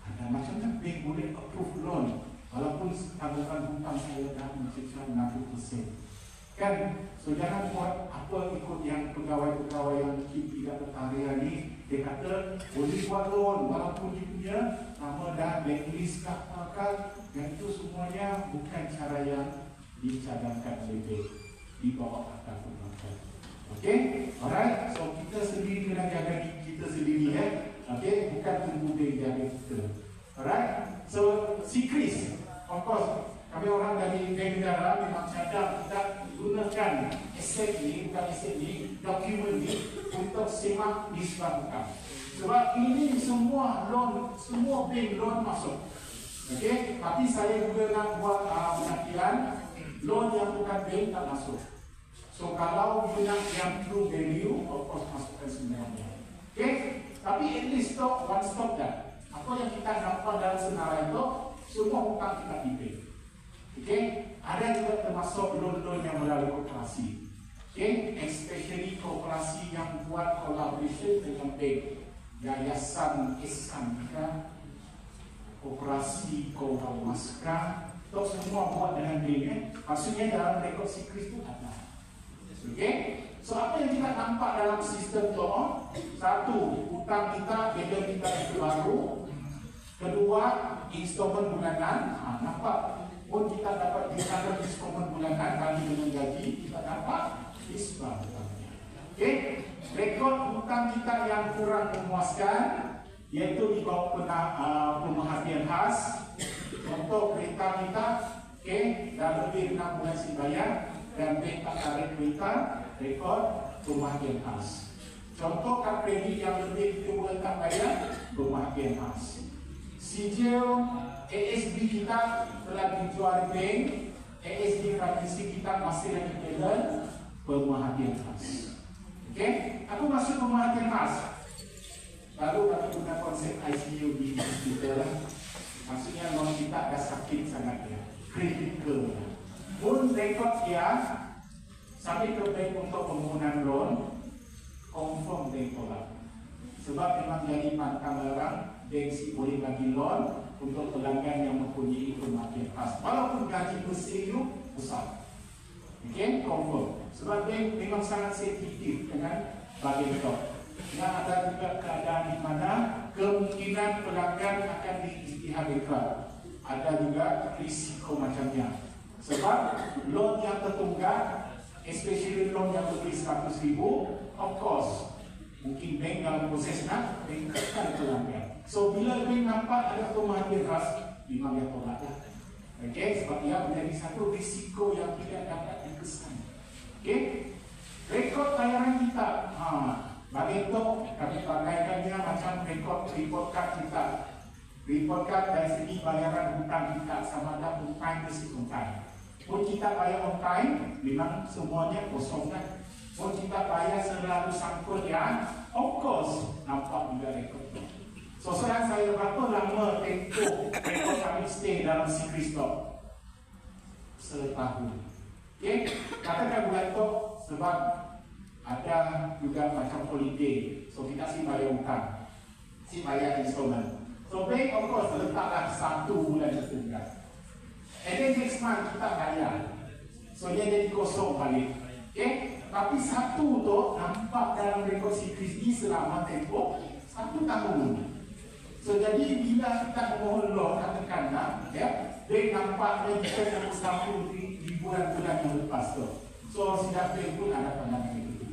Ada macam mana bank boleh approve loan walaupun tanggungan hutang saya dah mencapai 60%. Kan, so jangan buat apa ikut yang pegawai-pegawai yang tidak bertarian ni. Dia kata boleh buat loan walaupun dia punya nama dah blacklist ke apa, dan itu semuanya bukan cara yang dicadangkan oleh bank di bawah akal perbankan. Okey, alright. So kita sendiri kena jaga diri kita sendiri, ya. Okey, bukan tunggu bank jaga kita. Alright. So secret, of course, kami orang dari bank negara memang cadang kita gunakan aset ni, bukan aset ni, dokumen ni untuk semak isbah hutang. Sebab ini semua loan, semua bank loan masuk. Okey, tapi saya juga nak buat pengertian loan yang bukan bank tak masuk. So kalau you nak yang true value, of course masukkan semuanya. Okey, tapi at least stop one stop dah. Apa yang kita dapat dalam senarai itu, semua hutang kita dipay. Okey, ada juga termasuk loan-loan yang melalui koperasi. Okey, especially koperasi yang buat collaboration dengan bank, yayasan SMK, koperasi Kohawaska, itu semua buat dengan bank. Maksudnya dalam rekod sikris itu ada. Okey, so apa yang kita nampak dalam sistem itu? Satu, hutang kita, bila kita itu baru. Kedua, installment bulanan. Nampak? Pun kita dapat diskon installment bulanan kali dengan gaji, kita dapat isbah hutangnya. Okey, rekod hutang kita yang kurang memuaskan, iaitu di bawah pemerhatian khas. Contoh kereta kita, okey, dah lebih 6 bulan dibayar dan bank tak tarik kereta, rekod pemerhatian khas. Contoh kad kredit yang lebih 3 bulan tak bayar, pemerhatian khas. Sijil ASB kita telah dijual bank, ASB tradisi kita masih lagi jalan, pemerhatian khas. Okey, aku masuk pemerhatian khas. Lalu kami guna konsep ICU di hospital. Maksudnya loan kita dah sakit sangat, ya, critical. Pun rekod dia sampai ke bank untuk permohonan loan, confirm bank tolak. Sebab memang jadi pantang larang bank si boleh bagi loan untuk pelanggan yang mempunyai pemakaian khas, walaupun gaji bersih itu besar. Okey, confirm. Sebab bank memang sangat sensitif dengan bagi loan. Dan ada juga keadaan di mana kemungkinan pelanggan akan diisytiharkan. Ada juga risiko macamnya. Sebab loan yang tertunggak, especially loan yang lebih 100,000, of course, mungkin bank dalam proses nak bengkakkan pelanggan. So bila bank nampak ada pemerhatian khas, memang dia tolak lah. Okey, sebab ia menjadi satu risiko yang tidak dapat dikesan. Okey, rekod bayaran kita, bagi itu kami pakaikannya macam rekod report card kita. Report card dari segi bayaran hutang kita, sama ada on time ke on time. Pun kita bayar on time, memang semuanya kosong kan. Pun kita bayar selalu sangkut, ya, of course nampak juga rekod. So sekarang saya berapa lama tempoh rekod kami stay dalam Secret Stock? Setahun. Okay, katakan bulan tu sebab ada juga macam holiday, so kita si bayar hutang, si bayar installment. So bank of course letaklah 1 bulan tertunggal. And then next month kita bayar, so dia jadi kosong balik. Okay? Tapi satu tu nampak dalam rekod sikris ni selama tempoh 1 tahun. So jadi bila kita memohon loan katakanlah, ya, dia nampaknya kita nak sambung di bulan-bulan yang lepas tu. So sidang bank pun ada pandangan itu.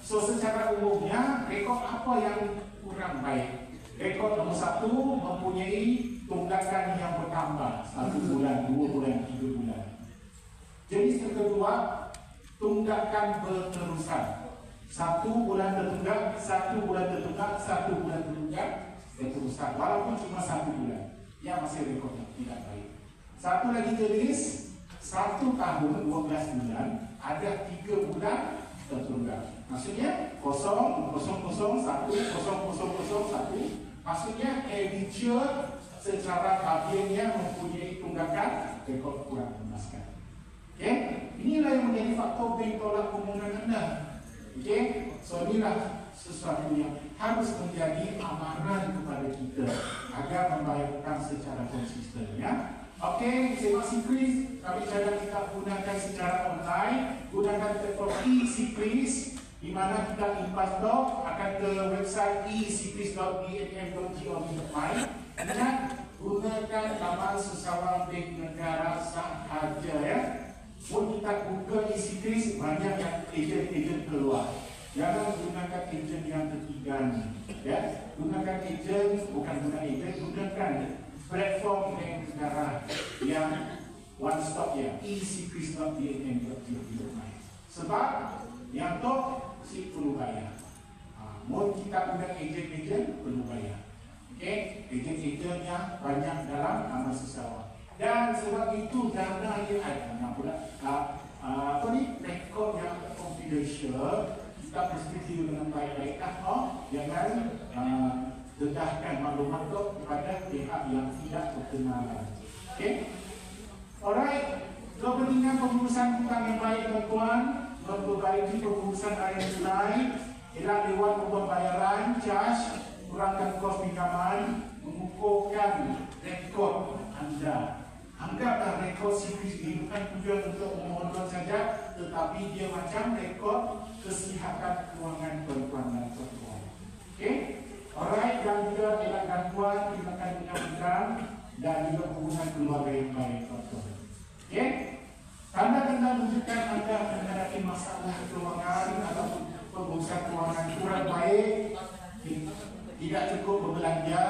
So secara umumnya rekod apa yang kurang baik? Rekod nombor 1 mempunyai tunggakan yang bertambah 1 bulan, 2 bulan, 3 bulan. Jenis kedua, tunggakan berterusan. 1 bulan tertunggak, 1 bulan tertunggak, 1 bulan tertunggak, berterusan. Walaupun cuma 1 bulan, yang masih rekod yang tidak baik. Satu lagi jenis, 1 tahun 12 bulan, ada 3 bulan tertunggak. Maksudnya 0, 0, 0, 1, 0, 0, 0, 1. Maksudnya editor secara tabiatnya mempunyai tunggakan rekod kurang memuaskan. Okay? Inilah yang menjadi faktor bank tolak permohonan anda. Okay? So inilah sesuatu yang harus menjadi amaran kepada kita agar membayar hutang secara konsisten, ya. Okey, sewa sikris kami cadang kita gunakan secara online, gunakan teknologi sikris di mana kita impas doc akan ke website e-sikris.bnm.go.my dan gunakan nama seseorang bank negara sahaja, ya. Pun kita buka e-sikris banyak yang ejen-ejen keluar. Jangan gunakan ejen yang ketiga ni, ya. Gunakan ejen, bukan guna ejen, gunakan platform bank negara yang one stop, ya, e-sikris.bnm.go.my. Sebab yang tu si perlu bayar. Mau kita guna ejen-ejen perlu bayar. Okey, ejen-ejennya banyak dalam nama seseorang. Dan sebab itu dana yang ada pula apa ni, rekod yang confidential kita persetuju dengan baik-baik. Jangan dedahkan maklumat itu kepada pihak yang tidak berkenalan. Okey. Alright. Kepentingan pengurusan hutang yang baik, tuan-tuan, memperbaiki pengurusan air tunai, ialah lewat pembayaran, charge, kurangkan kos pinjaman, mengukuhkan rekod anda. Anggaplah rekod sikris ini bukan tujuan untuk memohon saja, tetapi dia macam rekod kesihatan keuangan tuan-tuan dan tuan-tuan. Okey? Alright, dan juga ialah gangguan tindakan undang-undang dan juga hubungan keluarga yang baik, tuan-tuan. Okey? Tanda-tanda menunjukkan anda menghadapi masalah keuangan atau pengurusan keuangan kurang baik, tidak cukup berbelanja,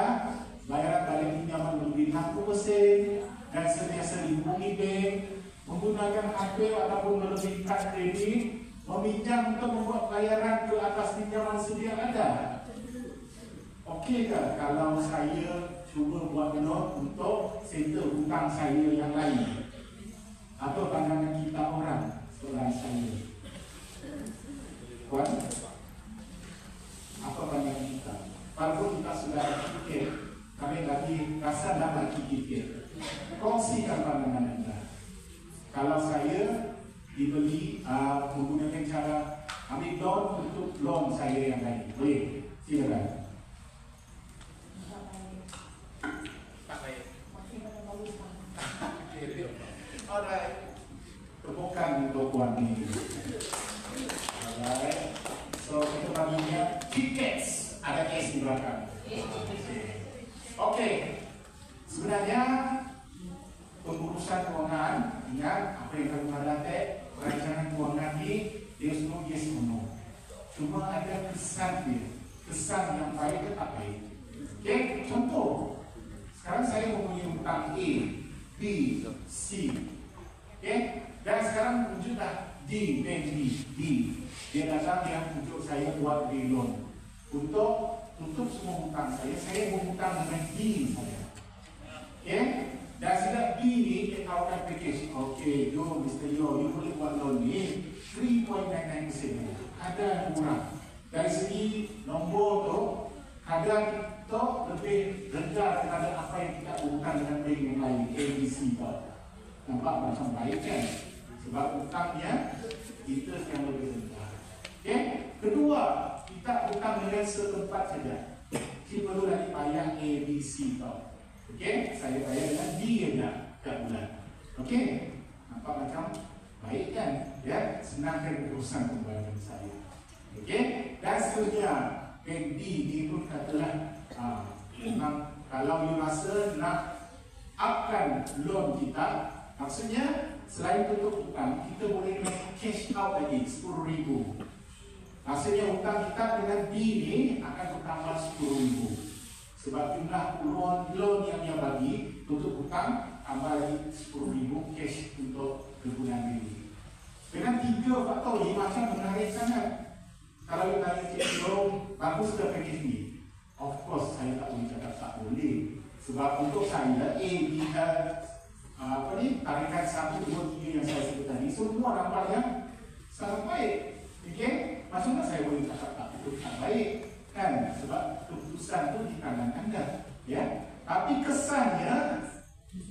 bayaran balik pinjaman lebih 60%, dan sentiasa dihubungi bank, menggunakan HP ataupun melebihkan kredit, meminjam untuk membuat bayaran ke atas pinjaman sedia ada. Okey ke kalau saya cuba buat note untuk settle hutang saya yang lain? Atau pandangan kita orang selain saya? Puan? Apa pandangan kita? Kalau kita sudah fikir, kami lagi rasa dah lagi fikir. Kongsikan pandangan anda. Kalau saya dibeli menggunakan cara ambil loan untuk loan saya yang lain, boleh? Silakan. Tak baik. Alright. Tepukan untuk puan ini. Alright. So kita baginya tickets. Ada S di belakang. Okey. Sebenarnya pengurusan keuangan, ingat apa yang kami hadapi, perancangan keuangan ini dia semua yes penuh. Cuma ada kesan dia, kesan yang baik ke tak baik. Okey, contoh. Sekarang saya mempunyai hutang A, B, C. Okey, dan sekarang wujudlah D, bank D. Dia datang yang untuk saya buat D loan. Untuk tutup semua hutang saya berhutang dengan D saya. Okey, dan sedang D ni dia tawarkan package. Okey, Yo, Mr. Yo, you boleh buat loan ni 3.99%. Kadang kurang. Dari segi nombor tu, kadang tu lebih rendah daripada apa yang kita berhutang dengan bank yang lain, ABC tu. Nampak macam baik kan? Sebab hutangnya interest yang lebih rendah. Okey, kedua, kita hutang dengan setempat saja. Kita perlu lagi bayar ABC tu. Okey, saya bayar dengan D saja tiap bulan. Okey, nampak macam baik kan? Ya, senangkan urusan pembayaran saya. Okey, dan seterusnya bank D dia pun katalah kalau you rasa nak upkan loan kita, maksudnya selain tutup hutang, kita boleh cash out lagi 10,000. Maksudnya hutang kita dengan D ni akan bertambah 10,000. Sebab jumlah loan yang dia bagi tutup hutang tambah lagi 10,000 cash untuk kegunaan diri. Dengan 3 faktor ni macam menarik sangat. Kalau you tanya Cik Jerome, bagus ke package ni? Of course, saya tak boleh cakap tak boleh. Sebab untuk saya, tarikan 1, 2, 3 yang saya sebut tadi, semua nampak yang sangat baik. Okay? Macam mana saya boleh cakap tak baik? Kan? Sebab keputusan tu di tangan anda. Ya? Tapi kesannya,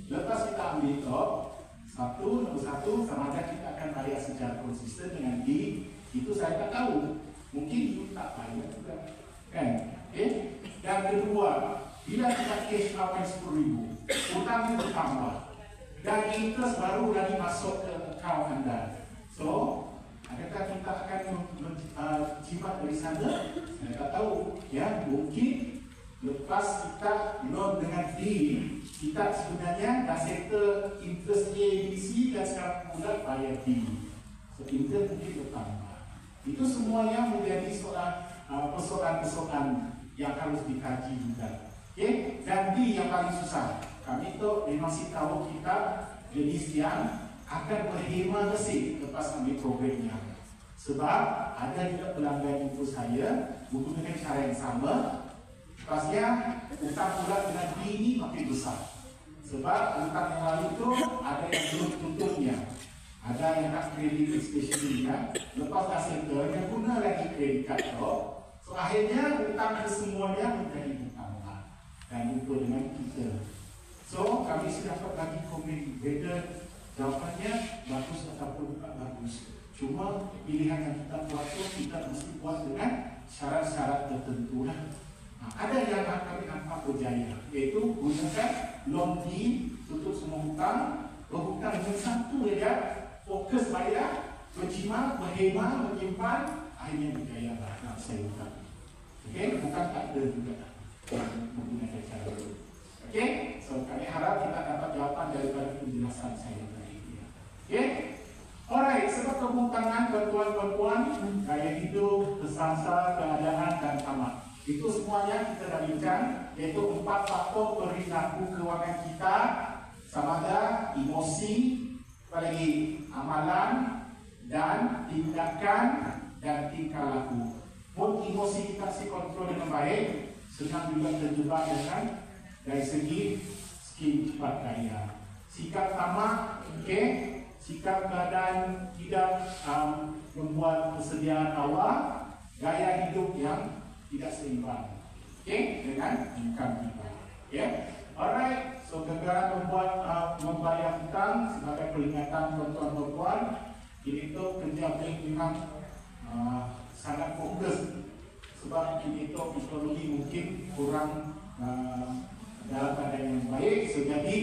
lepas kita ambil top, nombor satu, sama ada kita akan bayar secara konsisten dengan D, itu saya tak tahu. Mungkin itu tak bayar juga. Kan? Okay? Dan kedua, bila kita cash out 10,000, hutang itu bertambah. Dan interest baru lagi masuk ke akaun anda. So, adakah kita akan jimat dari sana? Saya tak tahu. Ya, mungkin lepas kita loan dengan D, kita sebenarnya dah settle interest A, B, C dan sekarang mula bayar D. So, interest mungkin bertambah. Itu semuanya menjadi persoalan-persoalan yang harus dikaji juga. Okay? Dan D yang paling susah. Kami tu memang tahu kita jenis yang akan berhemat bersih lepas ambil programnya. Sebab ada juga pelanggan itu saya menggunakan cara yang sama. Pasnya hutang pula dengan D ini makin besar. Sebab hutang yang lalu itu ada yang belum tutupnya. Ada yang tak kredit especially kan. Lepas dah settle, yang guna lagi kredit card tu. So akhirnya hutang kesemuanya menjadi bertambah. Dan jumpa dengan kita. So kami sudah dapat bagi komen beda jawapannya bagus ataupun tak bagus. Cuma pilihan yang kita buat tu kita mesti buat dengan syarat-syarat tertentu lah. Ada yang kami nampak berjaya, iaitu gunakan loan D, tutup semua hutang, berhutang dengan satu saja, fokus bayar, berjimat, berhemat, menyimpan, akhirnya berjaya lah nak saya hutang. Okey, bukan tak ada juga menggunakan cara itu. Okey, so kami harap kita dapat jawapan daripada penjelasan saya tadi. Okey, alright, sebab kebutangan tuan-tuan, gaya hidup, kesansa, keadaan dan tamat. Itu semuanya kita dah bincang, iaitu 4 faktor perilaku kewangan kita, sama ada emosi, apalagi amalan dan tindakan dan tingkah laku. Pun emosi kita si kontrol dengan baik, senang juga terjebak dengan dari segi skim cepat kaya. Sikap tamak, okey, sikap keadaan tidak membuat persediaan awal, gaya hidup yang tidak seimbang, okey, dengan income kita. Ya, alright. So kegagalan membayar hutang sebagai peringatan tuan-tuan, ini tu kerja bank memang sangat fokus sebab ini tu ekonomi mungkin kurang dalam keadaan yang baik. So jadi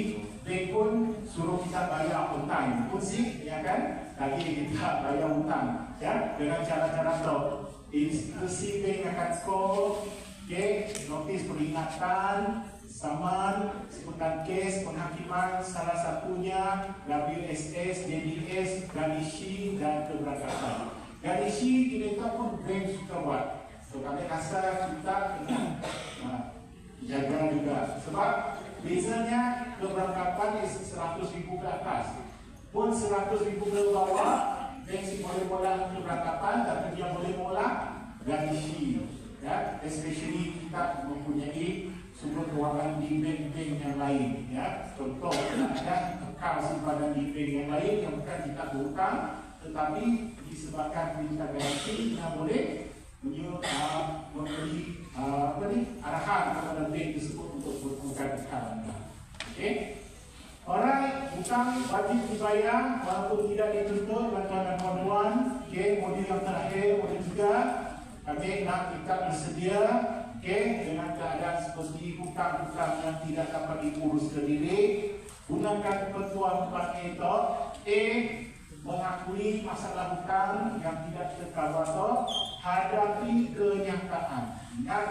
bank pun suruh kita bayar on time pun sih, ya kan? Tadi kita bayar hutang, ya, dengan cara-cara tu. Institusi bank akan call, okay, notis peringatan, saman, sebutan kes, penghakiman, salah satunya WSS, DDS, garisi dan keberangkatan. Garisi kita pun bank suka buat. So kami rasa kita kena jaga juga. Sebab biasanya keberangkatan 100,000 ke atas. Pun 100,000 ke bawah, bank si boleh mula keberangkatan, tapi dia boleh mula garisi. Ya, especially kita mempunyai sumber kewangan di bank-bank yang lain. Ya, contoh ada akaun simpanan di bank yang lain yang bukan kita berhutang, tetapi disebabkan perintah garasi kita boleh memberi arahan kepada bank tersebut untuk berhutang akaun. Okey. Alright, hutang wajib dibayar walaupun tidak dituntut, tuan-tuan dan puan-puan. Okey, modul yang terakhir, modul 3. Kami nak kita bersedia, okay, dengan keadaan seperti hutang-hutang yang tidak dapat diurus sendiri. Gunakan ketentuan 4A itu. A. mengakui masalah hutang yang tidak terkawal, hadapi kenyataan. Dan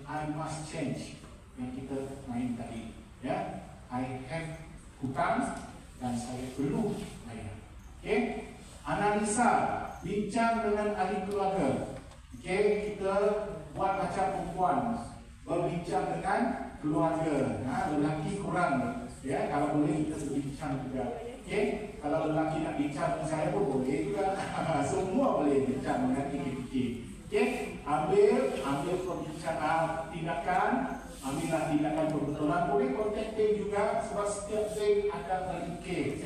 I must change yang kita main tadi. Ya, I have hutang dan saya perlu bayar. Okay? Analisa, bincang dengan ahli keluarga. Okay? Kita buat macam perempuan, berbincang dengan keluarga. Lelaki kurang. Ya, kalau boleh kita berbincang juga. Okay? Kalau lelaki nak bincang dengan saya pun boleh juga. Semua boleh bincang dengan fikir-fikir. Okay? Ambil perbincangan tindakan, ambillah tindakan perbetulan. Boleh kontak tim juga sebab setiap tim ada pelikir.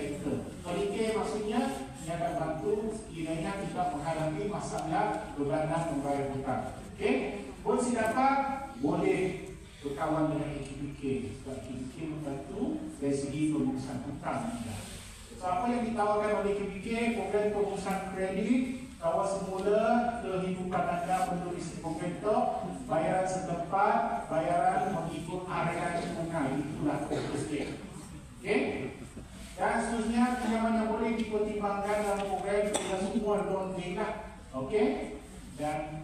Pelikir maksudnya yang akan bantu sekiranya kita menghadapi masalah bebanan membayar hutang. Okay? Pun si dapat boleh berkawan dengan KKPK sebab KKPK membantu dari segi pengurusan hutang anda. So, apa yang ditawarkan oleh KKPK, program pengurusan kredit, kawal semula kehidupan anda menerusi program itu, bayaran setempat, bayaran mengikut area bunga, itulah fokus dia. Okay? Dan seterusnya pinjaman yang boleh dipertimbangkan dalam program kita semua non-data. Okay? Dan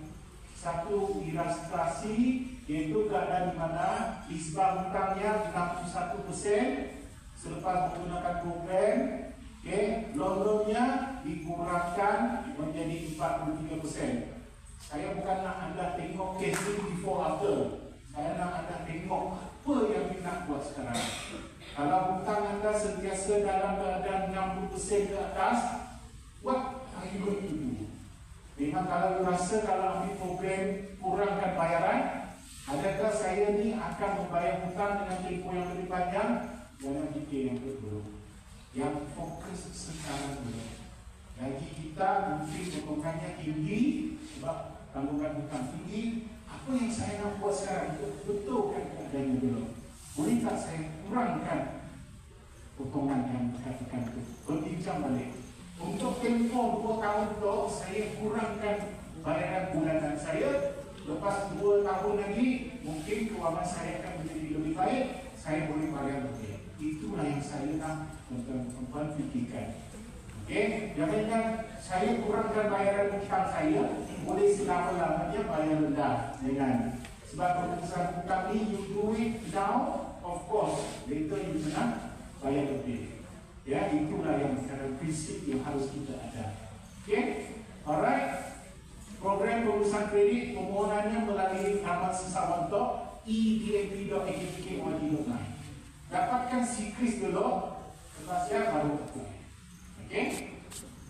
satu ilustrasi iaitu keadaan di mana isbah hutangnya 61% selepas menggunakan program, okay, loan-nya dikurangkan menjadi 43%. Saya bukan nak anda tengok casing before after. Saya nak anda tengok apa yang kita nak buat sekarang. Kalau hutang anda sentiasa dalam keadaan 60% ke atas, what are you going to do? Memang kalau rasa kalau ambil program kurangkan bayaran, adakah saya ni akan membayar hutang dengan tempoh yang lebih panjang? Jangan fikir yang kedua. Yang fokus sekarang dulu. Gaji kita mungkin potongannya tinggi sebab tanggungan hutang tinggi. Apa yang saya nak buat sekarang untuk betulkan keadaannya dulu. Boleh tak saya kurangkan potongan yang dikatakan itu? Berbincang balik. Untuk tempoh 2 tahun itu, saya kurangkan bayaran bulanan saya. Lepas 2 tahun lagi, mungkin kewangan saya akan menjadi lebih baik. Saya boleh bayar lebih. Itulah yang saya nak tuan-tuan fikirkan. Okey, jangan saya kurangkan bayaran hutang saya, boleh selama-lamanya bayar rendah dengan sebab keputusan hutang ni you do it now, of course, later you nak bayar lebih. Ya, itulah yang secara prinsip yang harus kita ada. Okey, alright. Program pengurusan kredit permohonannya melalui laman sesawanto edmp.akpk.my. Dapatkan sikris dulu, lepas ya baru apply. Okey,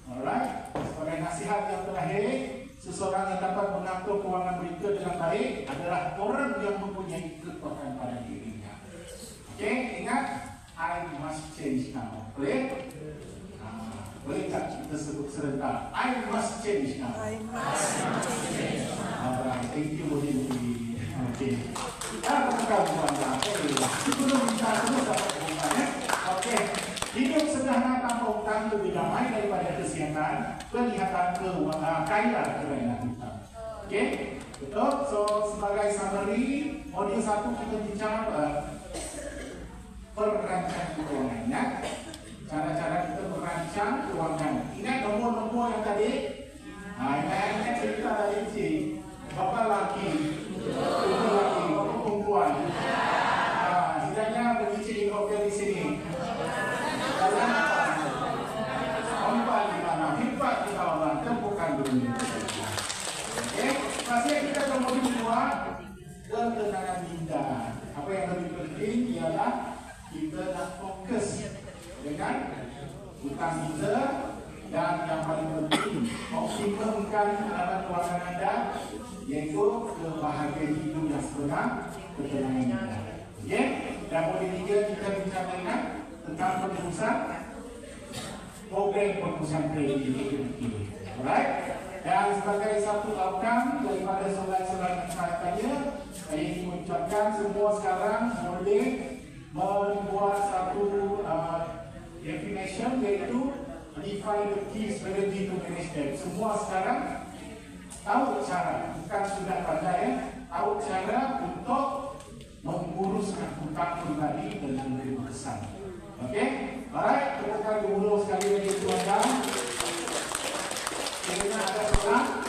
alright. Sebagai nasihat yang terakhir, seseorang yang dapat mengatur kewangan mereka dengan baik adalah orang yang mempunyai kekuatan pada dirinya. Okey, ingat. I must change now. Boleh? Boleh tak kita sebut serentak? I must change now. I must change now. Alright, thank you boleh lebih. Okey. Kita bukan buat sebelum kita terus dapat hutang. Okey. Hidup sederhana tanpa hutang lebih damai daripada kesiangan, kelihatan kaya kerana hutang. Okey? Betul? So, sebagai summary, modul 1 kita bincang perancang keuangannya, cara-cara kita merancang keuangan. Ingat nombor-nombor yang tadi? Ingat cerita tadi si berapa laki, berapa laki, perempuan. Setidaknya berbincang hotel di sini. Kalian empat di mana? Hebat di kawasan, tepukan dulu. Okey, masih kita ke modul 2, ketenangan minda. Apa yang lebih penting ialah kita nak fokus dengan hutang kita dan yang paling penting optimumkan pengalaman kewangan anda iaitu kebahagiaan hidup yang sebenar, ketenangan anda. Okey, dan modul 3 kita bincang tentang penerusan program pengurusan kredit ini. Alright, dan sebagai satu outcome daripada soalan-soalan yang saya tanya, saya ingin mengucapkan semua sekarang boleh membuat satu definition iaitu define the key strategy to manage debt. Semua sekarang tahu cara, bukan sudah pandai tahu cara untuk menguruskan hutang pribadi dengan lebih berkesan. Okey, alright, tepukan dulu sekali lagi tuan-tuan. soalan?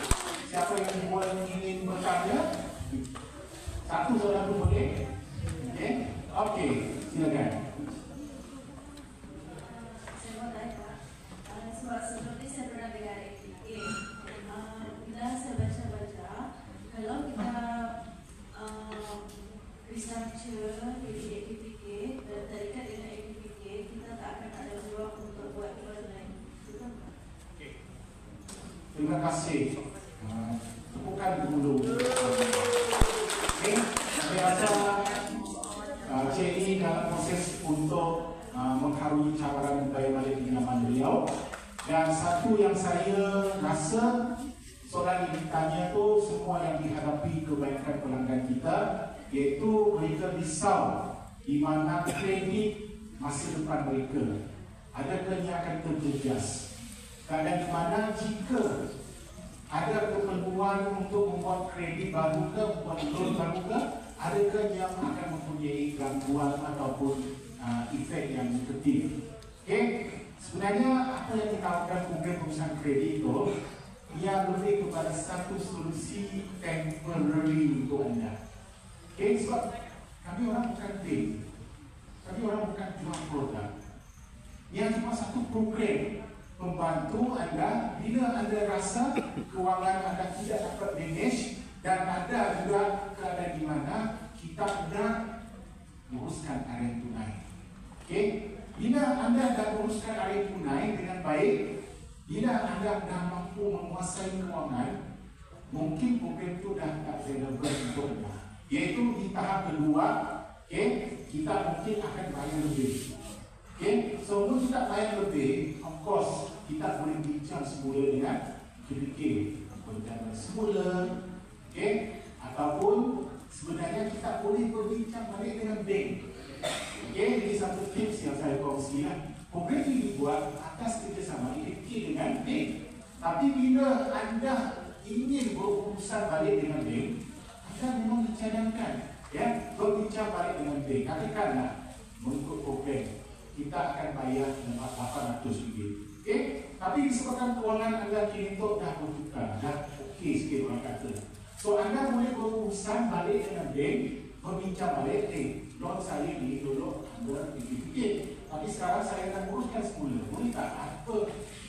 Siapa yang ingin bertanya? Satu soalan tu boleh? Okey? Okey, silakan. Saya mau tanya, sebab seperti saya pernah dengar AKK, bila saya baca-baca, kalau kita researcher di AKK dan terikat dengan AKK, kita tak akan ada peluang untuk buat keluar lain. Betul tak? Terima kasih. Tepukan dulu. Okey, saya rasa Cik Lee dalam proses untuk mengharui cabaran upaya balik pinjaman beliau. Dan satu yang saya rasa soalan yang ditanya tu semua yang dihadapi kebanyakan pelanggan kita, iaitu mereka risau di mana kredit masa depan mereka. Adakah ia akan terjejas? Dan di mana jika ada keperluan untuk membuat kredit baru ke, membuat loan baru ke, adakah yang akan mempunyai gangguan ataupun efek yang negatif? Okay? Sebenarnya apa yang kita lakukan program perusahaan kredit itu, ia lebih kepada satu solusi temporary untuk anda. Okay? Sebab kami orang bukan bank, kami orang bukan jual produk. Ia cuma satu program membantu anda bila anda rasa kewangan anda tidak dapat manage, dan ada juga keadaan di mana kita hendak uruskan area tunai. Okey, bila anda dah uruskan area tunai dengan baik, bila anda dah mampu menguasai kewangan, mungkin program itu dah tak relevan untuk anda. Iaitu di tahap kedua, okey, kita mungkin akan bayar lebih. Okay, so untuk kita bayar lebih, of course kita boleh bincang semula dengan KPK, perencanaan semula, okay, ataupun sebenarnya kita boleh berbincang balik dengan bank. Okay, jadi satu tips yang saya kongsikan, program ini dibuat atas kerjasama KPK dengan bank. Tapi bila anda ingin berurusan balik dengan bank, anda memang dicadangkan, ya, berbincang balik dengan bank. Katakanlah mengikut program, kita akan bayar RM800. Okay? Tapi disebabkan kewangan anda kini tu dah bertukar, dah okey sikit orang kata. So anda boleh berurusan balik dengan bank, berbincang balik, loan saya ini dulu anda fikir. Tapi sekarang saya akan uruskan semula. Boleh tak? Apa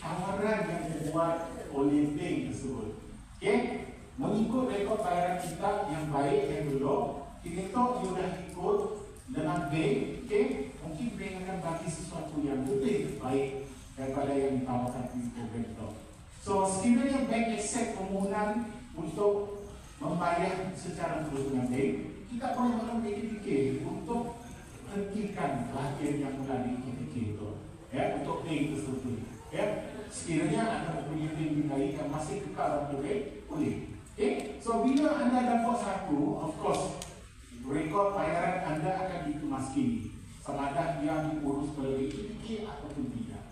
tawaran yang dibuat oleh bank tersebut? Okay? Mengikut rekod bayaran kita yang baik yang dulu, kini tu you dah ikut dengan bank, okay? Mungkin bank akan bagi sesuatu yang lebih baik daripada yang ditawarkan di program itu. So, sekiranya bank accept permohonan untuk membayar secara terus dengan bank, kita boleh mengambil KPK untuk hentikan pelatihan yang melalui KPK itu, ya, untuk bank tersebut. Ya, sekiranya ada punya bank lain yang masih kekal dalam program, boleh. Okay? So, bila anda dapat satu, of course, rekod bayaran anda akan dikemaskini sama ada yang diurus oleh KPK ataupun tidak.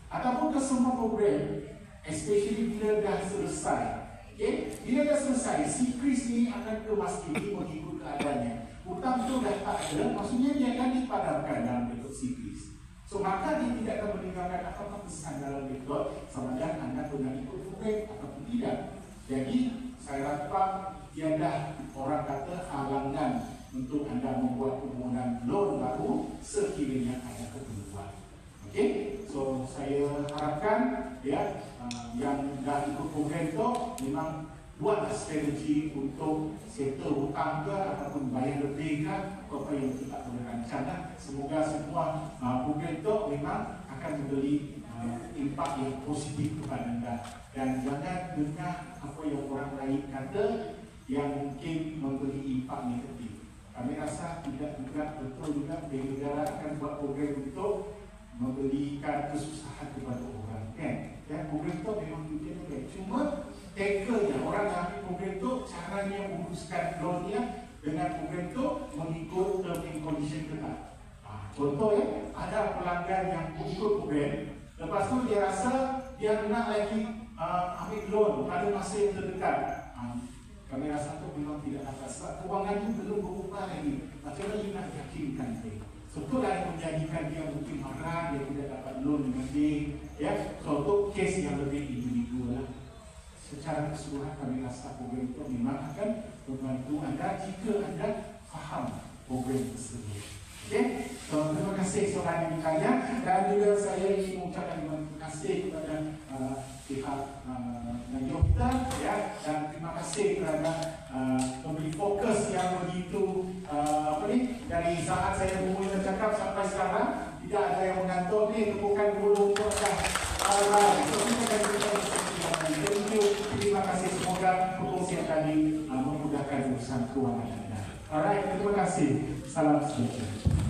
Ataupun ke semua program, especially bila dah selesai. Okay? Bila dah selesai, si Kris ni akan kemaskini mengikut keadaannya. Hutang itu dah tak ada, maksudnya dia akan dipadamkan dalam rekod si Kris. So maka dia tidak akan meninggalkan apa-apa pesan dalam rekod sama ada anda pernah ikut program ataupun tidak. Jadi saya harap tiada orang kata halangan untuk anda membuat permohonan loan baru sekiranya ada keperluan. Okey, so saya harapkan ya yang dah ikut program itu memang buatlah strategi untuk settle hutang ke ataupun bayar lebih ke, apa yang kita boleh rancang. Semoga semua program itu memang akan memberi impak yang positif kepada anda, dan jangan dengar apa yang orang lain kata yang mungkin memberi impak negatif. Kami rasa tidak juga betul juga bank negara akan buat program untuk memberikan kesusahan kepada orang, kan? Ya, program itu memang tujuannya baik. Cuma tackle-nya, orang yang ambil program itu caranya uruskan loan-nya dengan program itu mengikut term and condition ketat. Contoh ya, ada pelanggan yang ikut program, lepas tu dia rasa dia nak lagi ambil loan pada masa yang terdekat. Kami rasa itu memang tidak dapat sebab kewangan itu belum berubah lagi. Macam mana nak yakinkan dia? Betul lah yang menjadikan dia mungkin marah, dia tidak dapat loan dengan dia. Ya, so itu kes yang lebih individu lah. Secara keseluruhan kami rasa program itu memang akan membantu anda jika anda faham program tersebut. Okey, so, terima kasih soalan yang dikaya, dan juga saya ingin mengucapkan terima kasih kepada pihak radio kita, ya, dan terima kasih kerana memberi fokus yang begitu dari saat saya mula cakap sampai sekarang tidak ada yang mengantuk ni, tepukan dulu untuk alright. So kita akan terima kasih, semoga perkongsian tadi memudahkan urusan kewangan anda. Alright, terima kasih. Salam sejahtera.